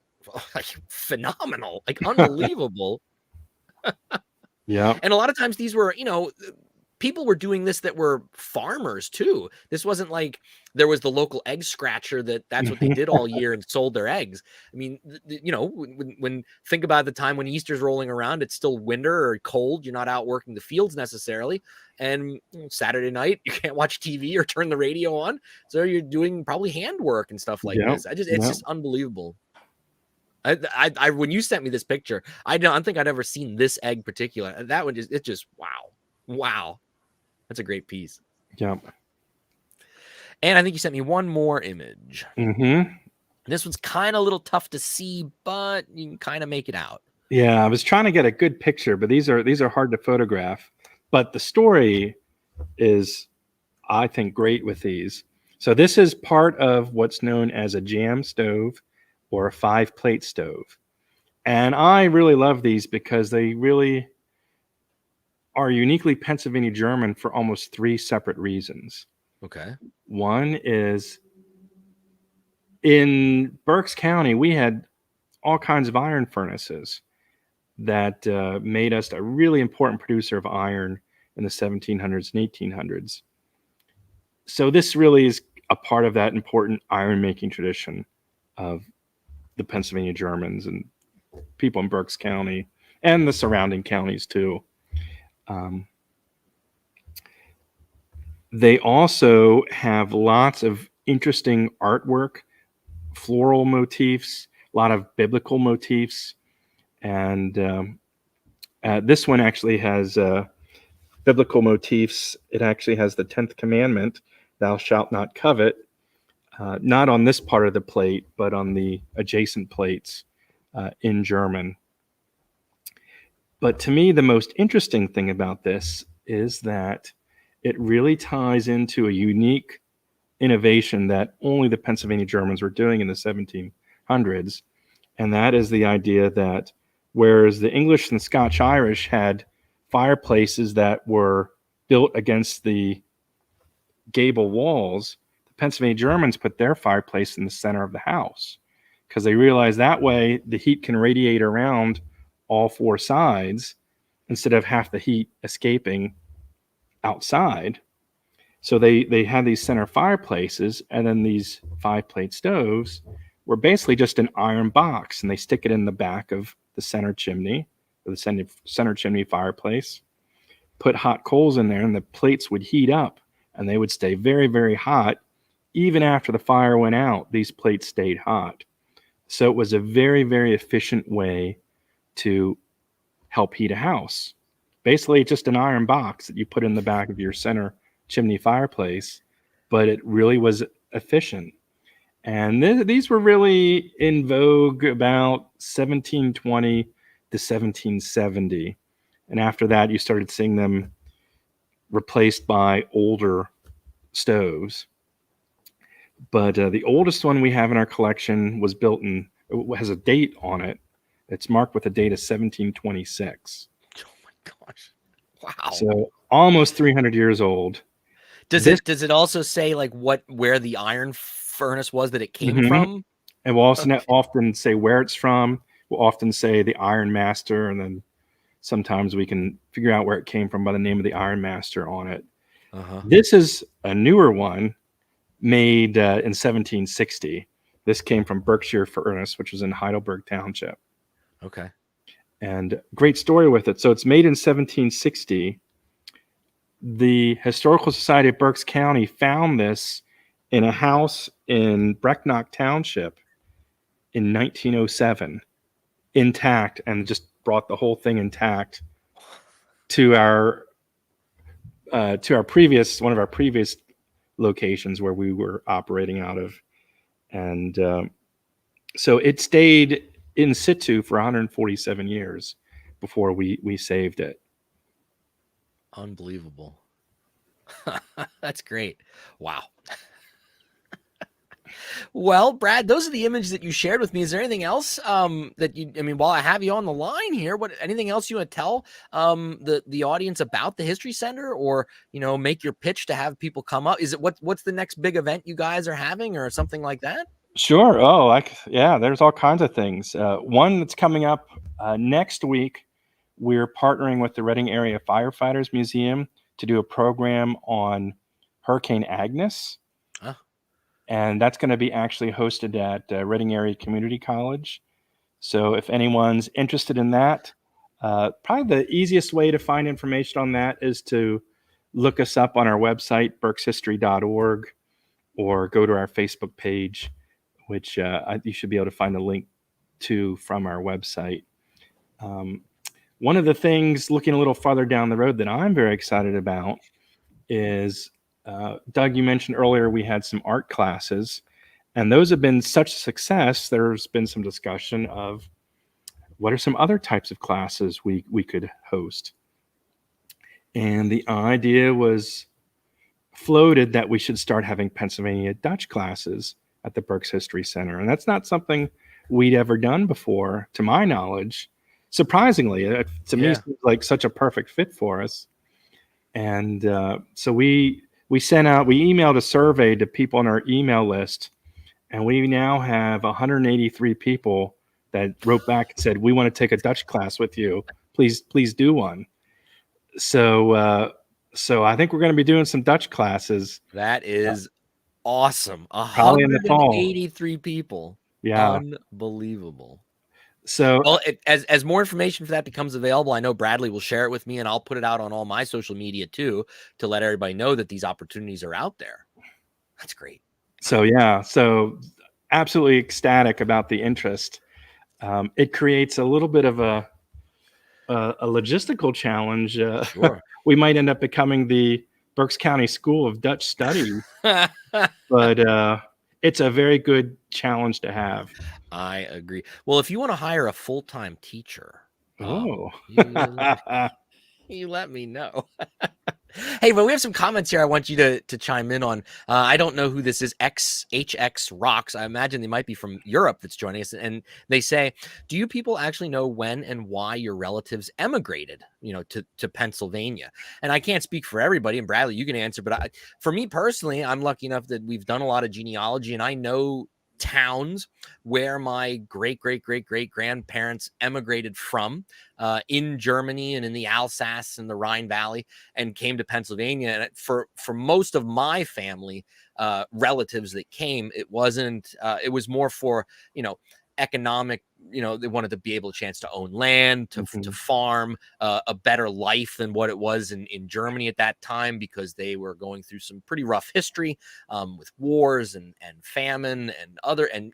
like phenomenal, like unbelievable. Yeah. And a lot of times these were, people were doing this that were farmers too. This wasn't like there was the local egg scratcher that's what they did all year and sold their eggs. I mean, when think about the time when Easter's rolling around, it's still winter or cold. You're not out working the fields necessarily. And Saturday night, you can't watch TV or turn the radio on. So you're doing probably handwork and stuff like this. It's just unbelievable. I when you sent me this picture, I don't think I'd ever seen this egg particular. That one it's just wow. That's a great piece. Yep. And I think you sent me one more image. This one's kind of a little tough to see, but you can kind of make it out. Yeah, I was trying to get a good picture, but these are hard to photograph. But the story is, I think, great with these. So this is part of what's known as a jam stove or a 5-plate stove. And I really love these because they really are uniquely Pennsylvania German for almost 3 separate reasons. Okay. One is in Berks County, we had all kinds of iron furnaces that made us a really important producer of iron in the 1700s and 1800s. So this really is a part of that important iron making tradition of the Pennsylvania Germans and people in Berks County and the surrounding counties too. They also have lots of interesting artwork, floral motifs, a lot of biblical motifs. And this one actually has biblical motifs. It actually has the 10th commandment, thou shalt not covet, not on this part of the plate, but on the adjacent plates in German. But to me, the most interesting thing about this is that it really ties into a unique innovation that only the Pennsylvania Germans were doing in the 1700s. And that is the idea that whereas the English and Scotch Irish had fireplaces that were built against the gable walls, the Pennsylvania Germans put their fireplace in the center of the house because they realized that way the heat can radiate around all four sides instead of half the heat escaping outside. So they had these center fireplaces, and then these 5-plate stoves were basically just an iron box, and they stick it in the back of the center chimney, or the center chimney fireplace, put hot coals in there, and the plates would heat up, and they would stay very, very hot. Even after the fire went out, these plates stayed hot. So it was a very, very efficient way to help heat a house. Basically, just an iron box that you put in the back of your center chimney fireplace, but it really was efficient. And these were really in vogue about 1720 to 1770. And after that, you started seeing them replaced by older stoves. But the oldest one we have in our collection was built has a date on it. It's marked with a date of 1726. Oh my gosh. Wow. So almost 300 years old. Does it also say like where the iron furnace was that it came from? And we'll also often say where it's from. We'll often say the Iron Master, and then sometimes we can figure out where it came from by the name of the Iron Master on it. This is a newer one made in 1760. This came from Berkshire Furnace, which was in Heidelberg Township. Okay. And great story with it. So it's made in 1760. The Historical Society of Berks County found this in a house in Brecknock Township in 1907, intact, and just brought the whole thing intact to our previous one of our previous locations where we were operating out of, and so it stayed in situ for 147 years before we saved it. Unbelievable. That's great. Wow. Well, Brad, those are the images that you shared with me. Is there anything else that you, I mean, while I have you on the line here, anything else you want to tell the audience about the History Center, or, make your pitch to have people come up? Is it what's the next big event you guys are having or something like that? Sure. Oh, yeah, there's all kinds of things. One that's coming up next week, we're partnering with the Reading Area Firefighters Museum to do a program on Hurricane Agnes. And that's going to be actually hosted at Reading Area Community College. So if anyone's interested in that, probably the easiest way to find information on that is to look us up on our website, berkshistory.org, or go to our Facebook page, which you should be able to find a link to from our website. One of the things, looking a little farther down the road, that I'm very excited about is, Doug, you mentioned earlier we had some art classes, and those have been such a success. There's been some discussion of what are some other types of classes we could host. And the idea was floated that we should start having Pennsylvania Dutch classes at the Berks History Center. And that's not something we'd ever done before, to my knowledge. Surprisingly, to me, it seems like such a perfect fit for us. And so we emailed a survey to people on our email list, and we now have 183 people that wrote back and said, we want to take a Dutch class with you. Please do one. So I think we're going to be doing some Dutch classes. That is awesome. Probably in the fall. 183 people. Yeah. Unbelievable. So, well, as more information for that becomes available, I know Bradley will share it with me, and I'll put it out on all my social media too, to let everybody know that these opportunities are out there. That's great. So yeah, so absolutely ecstatic about the interest. It creates a little bit of a logistical challenge. Sure. We might end up becoming the Berks County School of Dutch Studies, but it's a very good challenge to have. I agree. Well, if you want to hire a full-time teacher, Oh, you let me know. Hey, but we have some comments here I want you to chime in on. I don't know who this is. XHX Rocks. I imagine they might be from Europe that's joining us. And they say, do you people actually know when and why your relatives emigrated, to Pennsylvania? And I can't speak for everybody. And Bradley, you can answer. But for me personally, I'm lucky enough that we've done a lot of genealogy, and I know towns where my great grandparents emigrated from, in Germany and in the Alsace and the Rhine Valley, and came to Pennsylvania. And for most of my family, relatives that came, it wasn't. It was more for economic. They wanted to be able to chance to own land, to farm, a better life than what it was in Germany at that time, because they were going through some pretty rough history, with wars and famine and other, and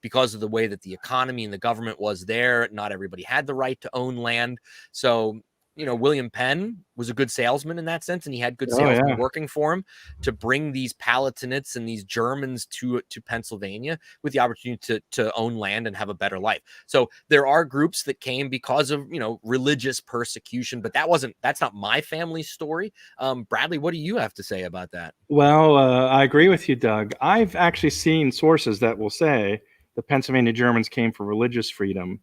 because of the way that the economy and the government was there, not everybody had the right to own land. So William Penn was a good salesman in that sense, and he had good salesmen working for him to bring these Palatinites and these Germans to Pennsylvania with the opportunity to own land and have a better life. So there are groups that came because of religious persecution, but that's not my family's story. Bradley, what do you have to say about that? Well, I agree with you, Doug. I've actually seen sources that will say the Pennsylvania Germans came for religious freedom,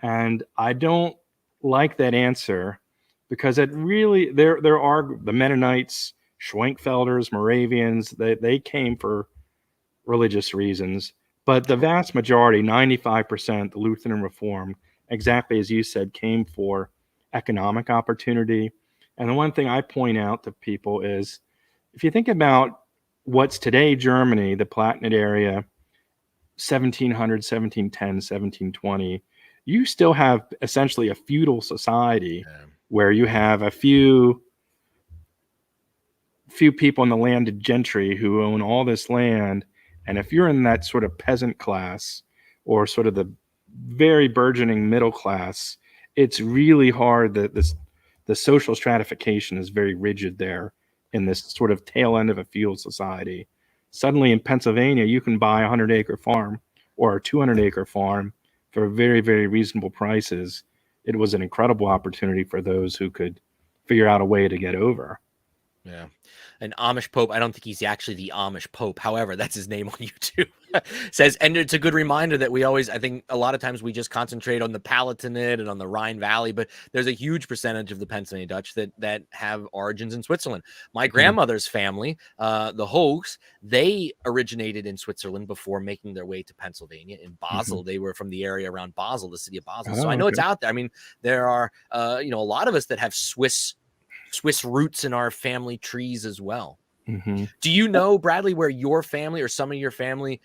and I don't like that answer, because it really there are the Mennonites, Schwenkfelders, Moravians. They came for religious reasons, but the vast majority, 95%, the Lutheran and Reformed, exactly as you said, came for economic opportunity. And the one thing I point out to people is, if you think about what's today Germany, the Palatinate area, 1700, 1710, 1720, you still have essentially a feudal society where you have a few people in the landed gentry who own all this land. And if you're in that sort of peasant class, or sort of the very burgeoning middle class, it's really hard that the social stratification is very rigid there in this sort of tail end of a feudal society. Suddenly in Pennsylvania, you can buy a 100-acre farm or a 200-acre farm for very, very reasonable prices. It was an incredible opportunity for those who could figure out a way to get over. Yeah. An Amish Pope. I don't think he's actually the Amish Pope. However, that's his name on YouTube. Says, and it's a good reminder that I think a lot of times we just concentrate on the Palatinate and on the Rhine Valley, but there's a huge percentage of the Pennsylvania Dutch that have origins in Switzerland. My grandmother's family, the Hochs, they originated in Switzerland before making their way to Pennsylvania in Basel. They were from the area around Basel, the city of Basel. So I know it's out there. I mean, there are, a lot of us that have Swiss roots in our family trees as well. Do you know, Bradley, where your family or some of your family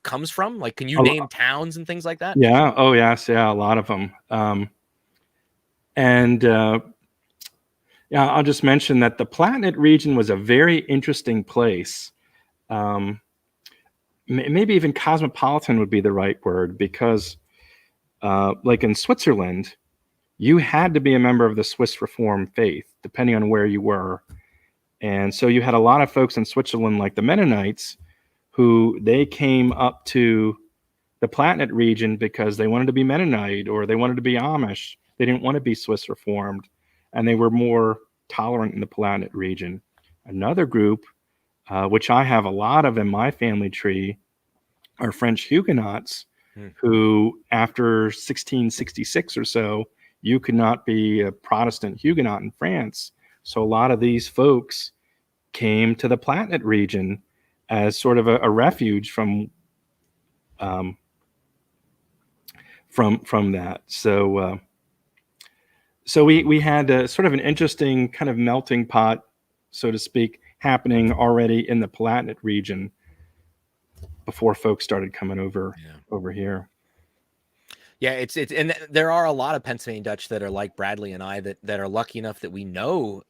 comes from? Like, can you name towns and things like that? Yeah. Oh, yes. Yeah. A lot of them. I'll just mention that the Palatinate region was a very interesting place. Maybe even cosmopolitan would be the right word, because like in Switzerland, you had to be a member of the Swiss Reformed faith, depending on where you were. And so you had a lot of folks in Switzerland, like the Mennonites, who they came up to the Palatinate region because they wanted to be Mennonite or they wanted to be Amish. They didn't want to be Swiss Reformed, and they were more tolerant in the Palatinate region. Another group, which I have a lot of in my family tree, are French Huguenots, who after 1666 or so, you could not be a Protestant Huguenot in France. So a lot of these folks came to the Palatinate region as sort of a refuge from that. So we had sort of an interesting kind of melting pot, so to speak, happening already in the Palatinate region before folks started coming over here. Yeah, and there are a lot of Pennsylvania Dutch that are like Bradley and I that are lucky enough that we know,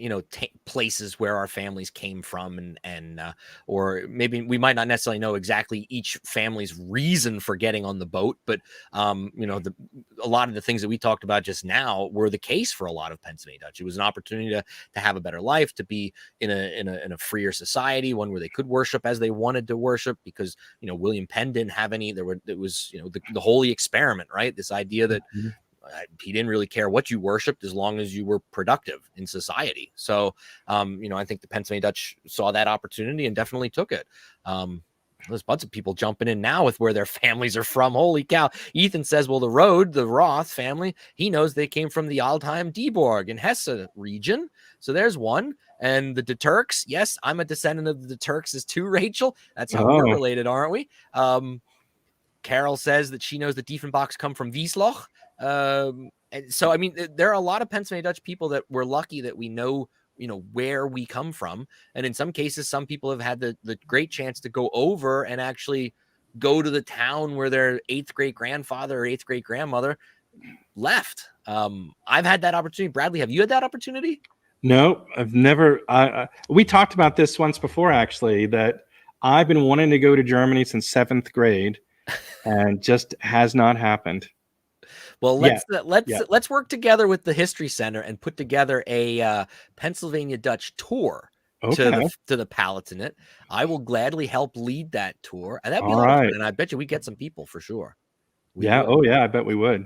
places where our families came from, and or maybe we might not necessarily know exactly each family's reason for getting on the boat, but a lot of the things that we talked about just now were the case for a lot of Pennsylvania Dutch. It was an opportunity to have a better life, to be in a freer society, one where they could worship as they wanted to worship, because William Penn didn't have any. It was the holy experiment, right? This idea that he didn't really care what you worshiped as long as you were productive in society. So, I think the Pennsylvania Dutch saw that opportunity and definitely took it. There's a bunch of people jumping in now with where their families are from. Holy cow. Ethan says, well, the Roth family, he knows they came from the Aldheim Dieborg in Hesse region. So there's one. And the Turks, yes, I'm a descendant of the Turks as too, Rachel. That's how we're related, aren't we? Carol says that she knows the Diefenbachs come from Wiesloch. And so, I mean, there are a lot of Pennsylvania Dutch people that we're lucky that we know, where we come from. And in some cases, some people have had the great chance to go over and actually go to the town where their 8th great grandfather or 8th great grandmother left. I've had that opportunity. Bradley, have you had that opportunity? No, I've never. We talked about this once before, actually, that I've been wanting to go to Germany since 7th grade. And just has not happened. Well, let's work together with the History Center and put together a Pennsylvania Dutch tour to the Palatinate. I will gladly help lead that tour, and that'd be a lot of fun. And I bet you we get some people for sure. I bet we would.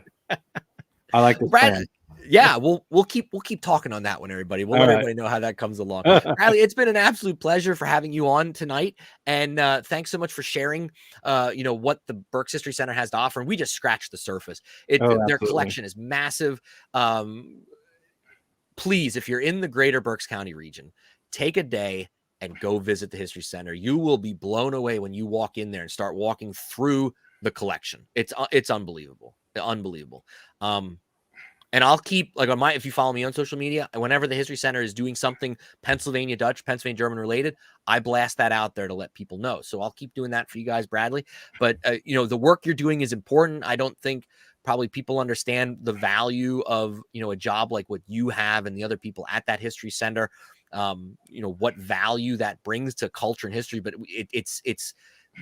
I like this plan. Yeah, we'll keep talking on that one, everybody. We'll let everybody know how that comes along. Bradley, it's been an absolute pleasure for having you on tonight, and thanks so much for sharing. What the Berks History Center has to offer, and we just scratched the surface. Their collection is massive. Please, if you're in the greater Berks County region, take a day and go visit the History Center. You will be blown away when you walk in there and start walking through the collection. It's unbelievable, and I'll keep if you follow me on social media, whenever the History Center is doing something Pennsylvania Dutch, Pennsylvania German related, I blast that out there to let people know. So I'll keep doing that for you guys, Bradley. But, the work you're doing is important. I don't think probably people understand the value of, a job like what you have and the other people at that History Center, what value that brings to culture and history. But it's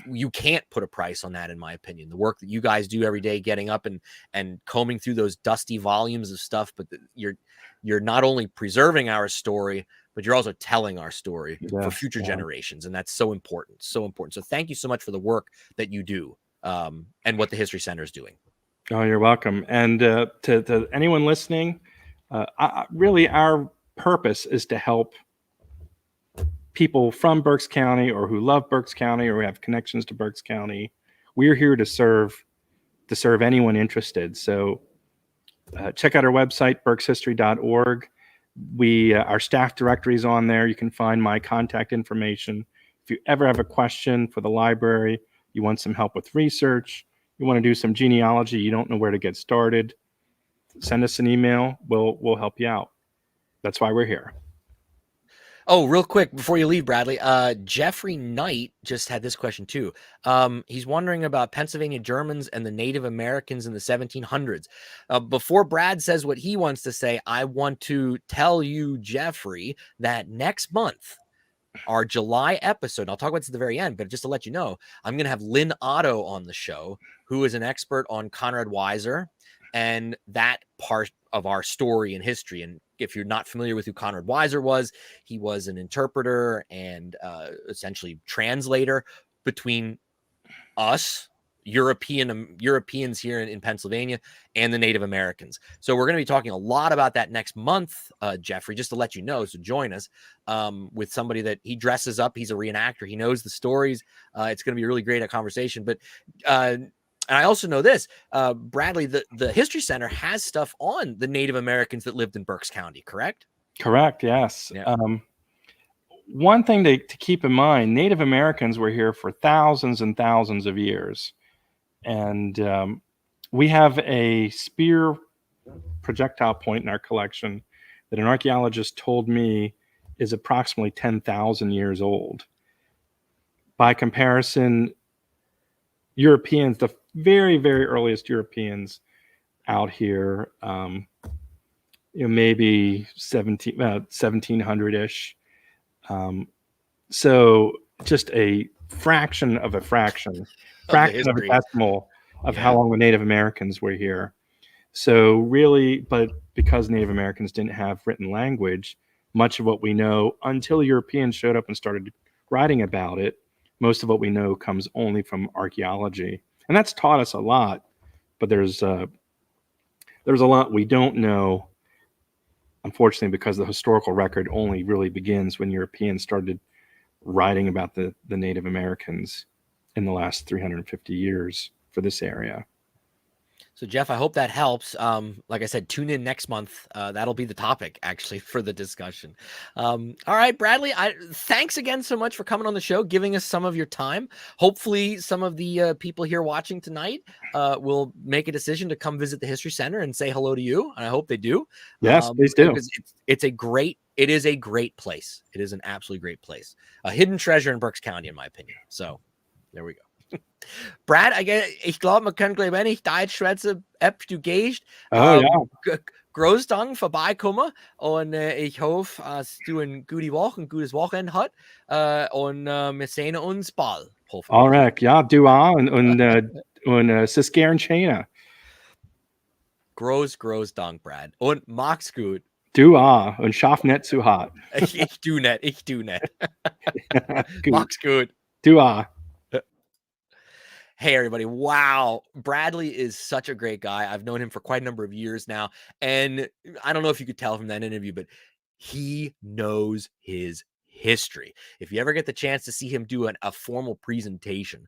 you can't put a price on that, in my opinion. The work that you guys do every day, getting up and combing through those dusty volumes of stuff, but you're not only preserving our story, but you're also telling our story for future generations, and that's so important. So thank you so much for the work that you do, and what the History Center is doing. Oh, you're welcome. And to anyone listening, really our purpose is to help people from Berks County, or who love Berks County, or who have connections to Berks County. We're here to serve anyone interested. So check out our website, berkshistory.org. Our staff directory is on there. You can find my contact information. If you ever have a question for the library, you want some help with research, you want to do some genealogy, you don't know where to get started, send us an email. We'll help you out. That's why we're here. Oh, real quick before you leave, Bradley, Jeffrey Knight just had this question too. He's wondering about Pennsylvania Germans and the Native Americans in the 1700s. Before Brad says what he wants to say, I want to tell you, Jeffrey, that next month, our July episode, I'll talk about this at the very end, but just to let you know, I'm going to have Lynn Otto on the show, who is an expert on Conrad Weiser and that part of our story and history. And if you're not familiar with who Conrad Weiser was, he was an interpreter and essentially translator between us, Europeans here in Pennsylvania, and the Native Americans. So we're going to be talking a lot about that next month, Jeffrey, just to let you know. So join us with somebody that he dresses up. He's a reenactor. He knows the stories. It's going to be a really great conversation. But and I also know this, Bradley, the History Center has stuff on the Native Americans that lived in Berks County, correct? Correct, yes. Yeah. One thing to keep in mind, Native Americans were here for thousands and thousands of years. And we have a spear projectile point in our collection that an archaeologist told me is approximately 10,000 years old. By comparison, Europeans, the very, very earliest Europeans out here. Maybe 1700-ish. So just a fraction of a fraction Of the of a history. decimal of how Yeah. long the Native Americans were here. So really, but because Native Americans didn't have written language, much of what we know until Europeans showed up and started writing about it, most of what we know comes only from archaeology. And that's taught us a lot, but there's a lot we don't know, unfortunately, because the historical record only really begins when Europeans started writing about the Native Americans in the last 350 years for this area. So, Jeff, I hope that helps. Like I said, tune in next month. That'll be the topic, actually, for the discussion. All right, Bradley, thanks again so much for coming on the show, giving us some of your time. Hopefully, some of the people here watching tonight will make a decision to come visit the History Center and say hello to you. And I hope they do. Yes, please do. Because it is a great place. It is an absolutely great place. A hidden treasure in Berks County, in my opinion. So, there we go. Brad, ich glaube, man kann gleich wenig Deutsch schwätzen, ob du gehst. Ja. Groß Dank vorbeikommen und ich hoffe, dass du eine gute Woche, ein gutes Wochenende hast und wir sehen uns bald. All right, ja, du auch und Siskern China. Groß Dank, Brad. Und mach's gut. Du auch und schaff nicht zu hart. Ich tu nicht. Mach's gut. Du auch. Hey, everybody. Wow. Bradley is such a great guy. I've known him for quite a number of years now. And I don't know if you could tell from that interview, but he knows his history. If you ever get the chance to see him do a formal presentation,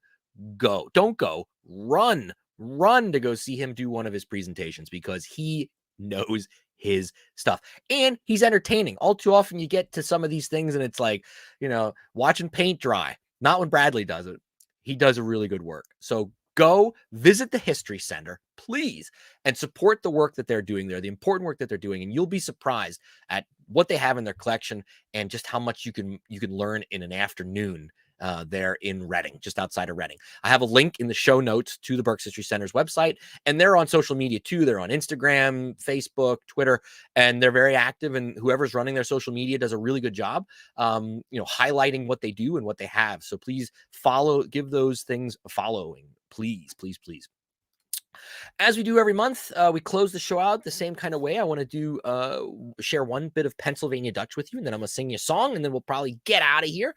go. Don't go. Run to go see him do one of his presentations because he knows his stuff. And he's entertaining. All too often you get to some of these things and it's like, watching paint dry. Not when Bradley does it. He does a really good work. So go visit the History Center, please, and support the work that they're doing there, the important work that they're doing. And you'll be surprised at what they have in their collection and just how much you can learn in an afternoon there in Reading, just outside of Reading. I have a link in the show notes to the Berks History Center's website, and they're on social media too. They're on Instagram, Facebook, Twitter, and they're very active. And whoever's running their social media does a really good job, highlighting what they do and what they have. So please give those things a following, please. As we do every month, we close the show out the same kind of way. I want to share one bit of Pennsylvania Dutch with you, and then I'm going to sing you a song, and then we'll probably get out of here.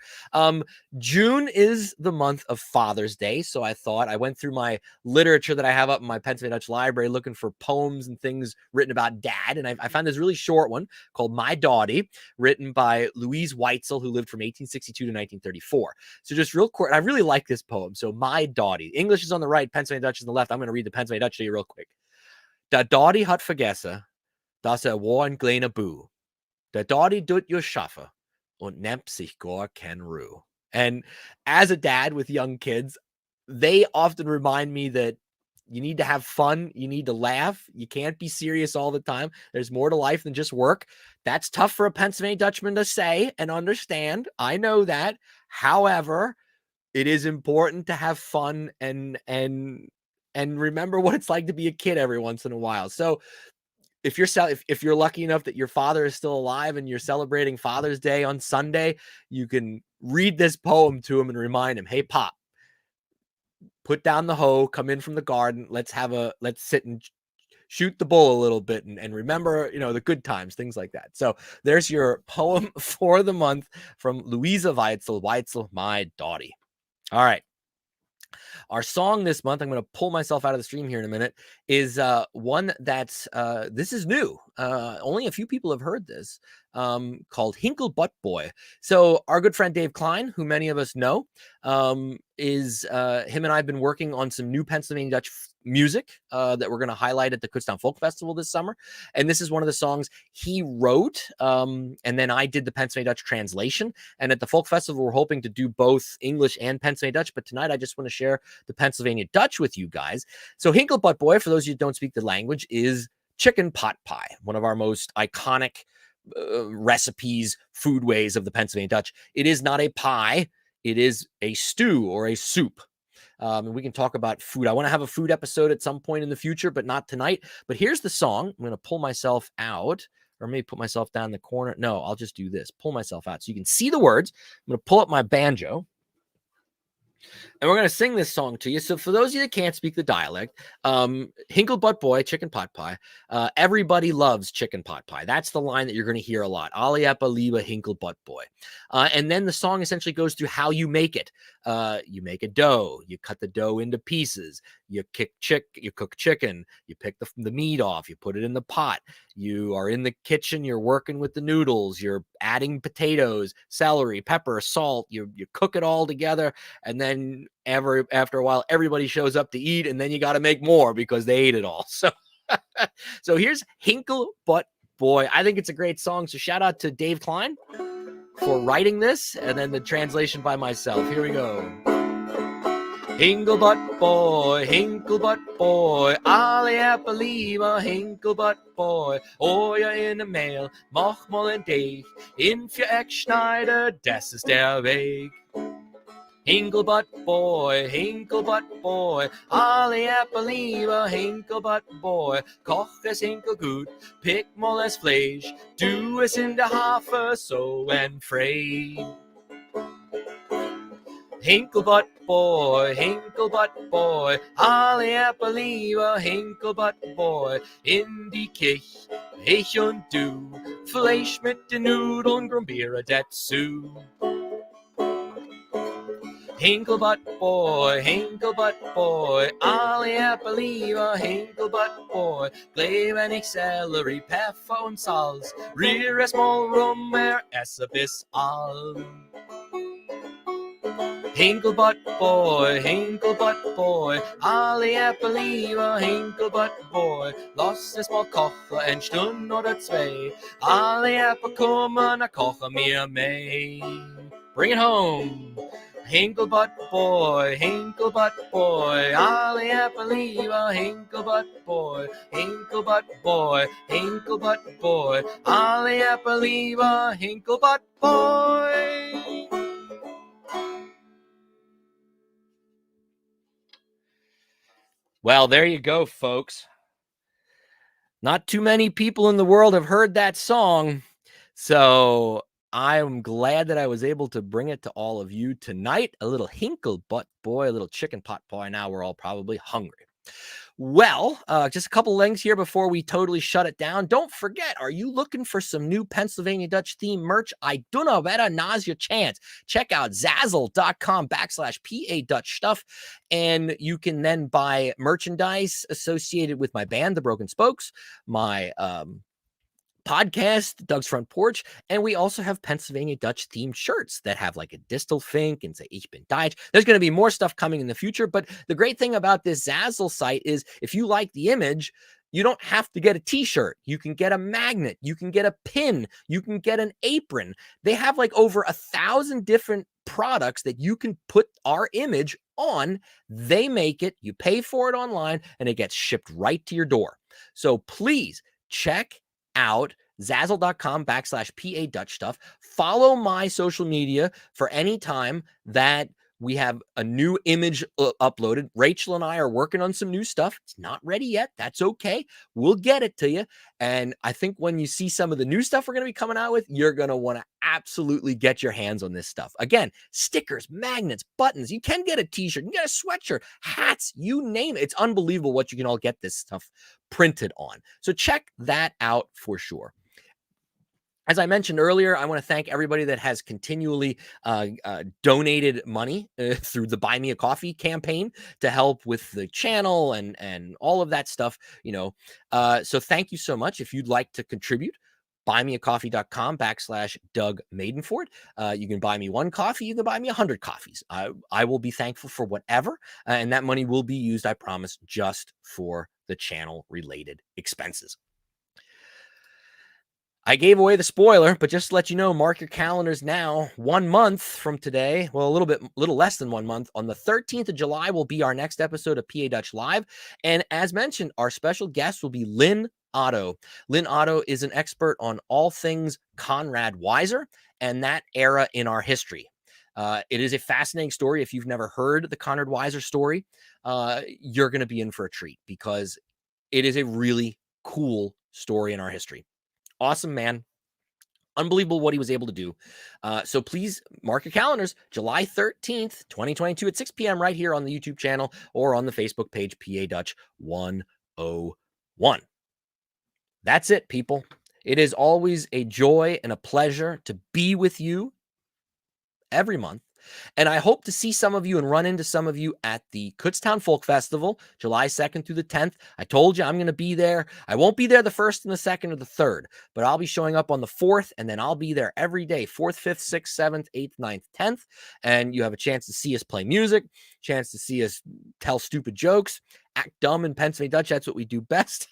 June is the month of Father's Day, so I thought I went through my literature that I have up in my Pennsylvania Dutch library looking for poems and things written about Dad, and I found this really short one called My Daadi, written by Louise Weitzel, who lived from 1862 to 1934. So just real quick, I really like this poem. So My Daadi. English is on the right, Pennsylvania Dutch is on the left. I'm going to read the Pennsylvania Dutch to you real quick. Der Daadi hat vergessen, dass war ein kleiner Bu. Der Daadi tut jo schaffe und nimmt sich gar kein Ruhe. And as a dad with young kids, they often remind me that you need to have fun. You need to laugh. You can't be serious all the time. There's more to life than just work. That's tough for a Pennsylvania Dutchman to say and understand. I know that. However, it is important to have fun and remember what it's like to be a kid every once in a while. So if you're lucky enough that your father is still alive and you're celebrating Father's Day on Sunday, you can read this poem to him and remind him, hey, Pop, put down the hoe, come in from the garden. Let's sit and shoot the bull a little bit and remember, the good times, things like that. So there's your poem for the month from Louise Weitzel, My Daadi. All right. Our song this month, I'm going to pull myself out of the stream here in a minute, is one that's, this is new. Only a few people have heard this, called Hinkle Butt Boy. So our good friend Dave Klein, who many of us know, is him and I have been working on some new Pennsylvania Dutch music that we're going to highlight at the Kutztown Folk Festival this summer. And this is one of the songs he wrote. And then I did the Pennsylvania Dutch translation. And at the Folk Festival, we're hoping to do both English and Pennsylvania Dutch. But tonight, I just want to share the Pennsylvania Dutch with you guys. So Hinkle Butt Boy, for those of you who don't speak the language, is chicken pot pie, one of our most iconic recipes, food ways of the Pennsylvania Dutch. It is not a pie. It is a stew or a soup. And we can talk about food. I want to have a food episode at some point in the future, but not tonight. But here's the song. I'm going to pull myself out, or maybe put myself down in the corner. No, I'll just do this. Pull myself out so you can see the words. I'm going to pull up my banjo. And we're going to sing this song to you. So for those of you that can't speak the dialect, Hinkle Butt Boy, chicken pot pie. Everybody loves chicken pot pie. That's the line that you're going to hear a lot. Ali Appa Liba Hinkle Butt Boy. And then the song essentially goes through how you make it. You make a dough. You cut the dough into pieces. You cook chicken. You pick the meat off. You put it in the pot. You are in the kitchen. You're working with the noodles. You're adding potatoes, celery, pepper, salt. You cook it all together. And then after a while, everybody shows up to eat. And then you got to make more because they ate it all. So here's Hinkle Butt Boy. I think it's a great song. So shout out to Dave Klein for writing this. And then the translation by myself. Here we go. Hinkle butt boy, alle Appa Liba, Hinkle butt boy, ja in de Mail, mach mal ein Deeg, in für Eckschneider, das ist der Weg. Hinkle butt boy, alle Appa Liba, Hinkle butt boy, koch es Hinkel gut, pick mal es Fleisch, du es in der Hafer so enfrei. Hinkle butt boy, alle Appa Liba, Hinkle butt boy, in die Kich, ich und du, Fleisch mit den Nudeln, Grumbiera dazu. Hinkle butt boy, alle Appa Liba, Hinkle butt boy, Gleven ich Sellerie, Pfeffer und Salz, rier es mal rum, esse bis all. Hinkle butt boy, alle Appa Liba, Hinkle butt boy, lass es mal kochen, eine Stunde oder zwei, alle Appa kommen, kochen mir mei. Bring it home. Hinkle butt boy, alle Appa Liba, Hinkle butt boy, alle Appa Liba, Hinkle butt boy. Well, there you go, folks. Not too many people in the world have heard that song, so I'm glad that I was able to bring it to all of you tonight. A little Hinkle butt boy, a little chicken pot pie. Now we're all probably hungry. Well, just a couple links here before we totally shut it down. Don't forget, are you looking for some new Pennsylvania Dutch themed merch? I do know better. Now's your chance. Check out Zazzle.com/PA Dutch stuff. And you can then buy merchandise associated with my band, The Broken Spokes, my podcast, Doug's Front Porch, and we also have Pennsylvania Dutch themed shirts that have like a Distelfink and say Ich bin Deutsch. There's going to be more stuff coming in the future, but the great thing about this Zazzle site is if you like the image, you don't have to get a t-shirt. You can get a magnet. You can get a pin. You can get an apron. They have like over 1,000 different products that you can put our image on. They make it, you pay for it online, and it gets shipped right to your door. So please check out Zazzle.com/PA Dutch stuff. Follow my social media for any time that we have a new image uploaded. Rachel and I are working on some new stuff. It's not ready yet. That's okay. We'll get it to you. And I think when you see some of the new stuff we're going to be coming out with, you're going to want to absolutely get your hands on this stuff. Again, stickers, magnets, buttons. You can get a t-shirt. You can get a sweatshirt, hats, you name it. It's unbelievable what you can all get this stuff printed on. So check that out for sure. As I mentioned earlier, I want to thank everybody that has continually donated money through the Buy Me a Coffee campaign to help with the channel and all of that stuff. So thank you so much. If you'd like to contribute, buymeacoffee.com/Doug Maidenford. You can buy me one coffee. You can buy me 100 coffees. I will be thankful for whatever, and that money will be used, I promise, just for the channel related expenses. I gave away the spoiler, but just to let you know, mark your calendars now. 1 month from today, well, a little less than 1 month, on the 13th of July will be our next episode of PA Dutch Live. And as mentioned, our special guest will be Lynn Otto. Lynn Otto is an expert on all things Conrad Weiser and that era in our history. It is a fascinating story. If you've never heard the Conrad Weiser story, you're going to be in for a treat because it is a really cool story in our history. Awesome man. Unbelievable what he was able to do. So please mark your calendars, July 13th, 2022 at 6 p.m. right here on the YouTube channel or on the Facebook page, PA Dutch 101. That's it, people. It is always a joy and a pleasure to be with you every month. And I hope to see some of you and run into some of you at the Kutztown Folk Festival, July 2nd through the 10th. I told you I'm going to be there. I won't be there the 1st and the 2nd or the 3rd, but I'll be showing up on the 4th, and then I'll be there every day, 4th, 5th, 6th, 7th, 8th, 9th, 10th. And you have a chance to see us play music, chance to see us tell stupid jokes, act dumb in Pennsylvania Dutch. That's what we do best.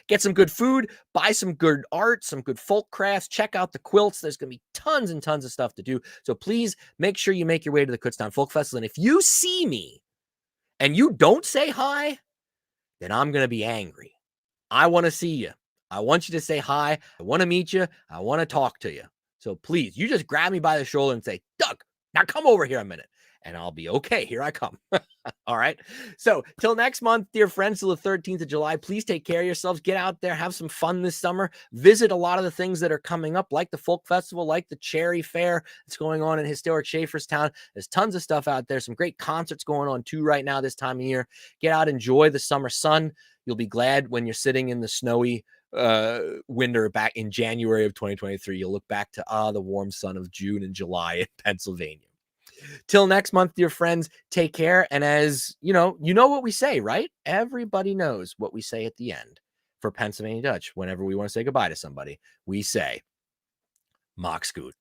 Get some good food, buy some good art, some good folk crafts, check out the quilts. There's going to be tons and tons of stuff to do. So please make sure you make your way to the Kutztown Folk Festival. And if you see me and you don't say hi, then I'm going to be angry. I want to see you. I want you to say hi. I want to meet you. I want to talk to you. So please, you just grab me by the shoulder and say, Doug, now come over here a minute. And I'll be okay. Here I come. All right. So till next month, dear friends, till the 13th of July, please take care of yourselves. Get out there, have some fun this summer. Visit a lot of the things that are coming up, like the Folk Festival, like the Cherry Fair that's going on in historic Schaefferstown. There's tons of stuff out there. Some great concerts going on too right now this time of year. Get out, enjoy the summer sun. You'll be glad when you're sitting in the snowy winter back in January of 2023. You'll look back to the warm sun of June and July in Pennsylvania. Till next month, dear friends, take care. And as you know what we say, right? Everybody knows what we say at the end for Pennsylvania Dutch. Whenever we want to say goodbye to somebody, we say, Max gut.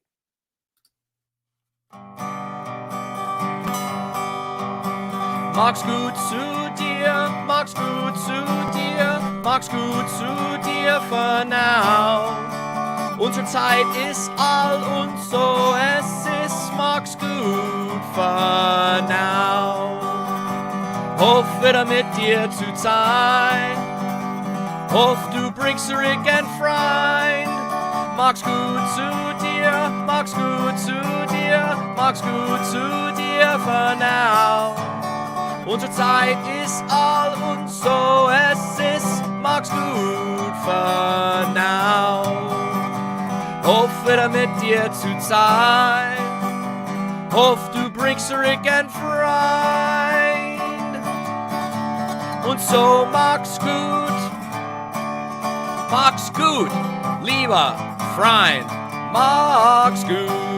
Max gut zu dir, Max gut zu dir, Max gut zu dir für now. Unsere Zeit ist all und so, es ist Max gut für now. Hoff wieder mit dir zu sein, hoff du bringst zurück ein Freund. Max gut zu dir, Max gut zu dir, Max gut zu dir für now. Unsere Zeit ist all und so, es ist Max gut für now. Hoff wieder mit dir zu sein, hoff du bringst zurück ein Freund. Und so mach's gut, lieber Freund, mach's gut.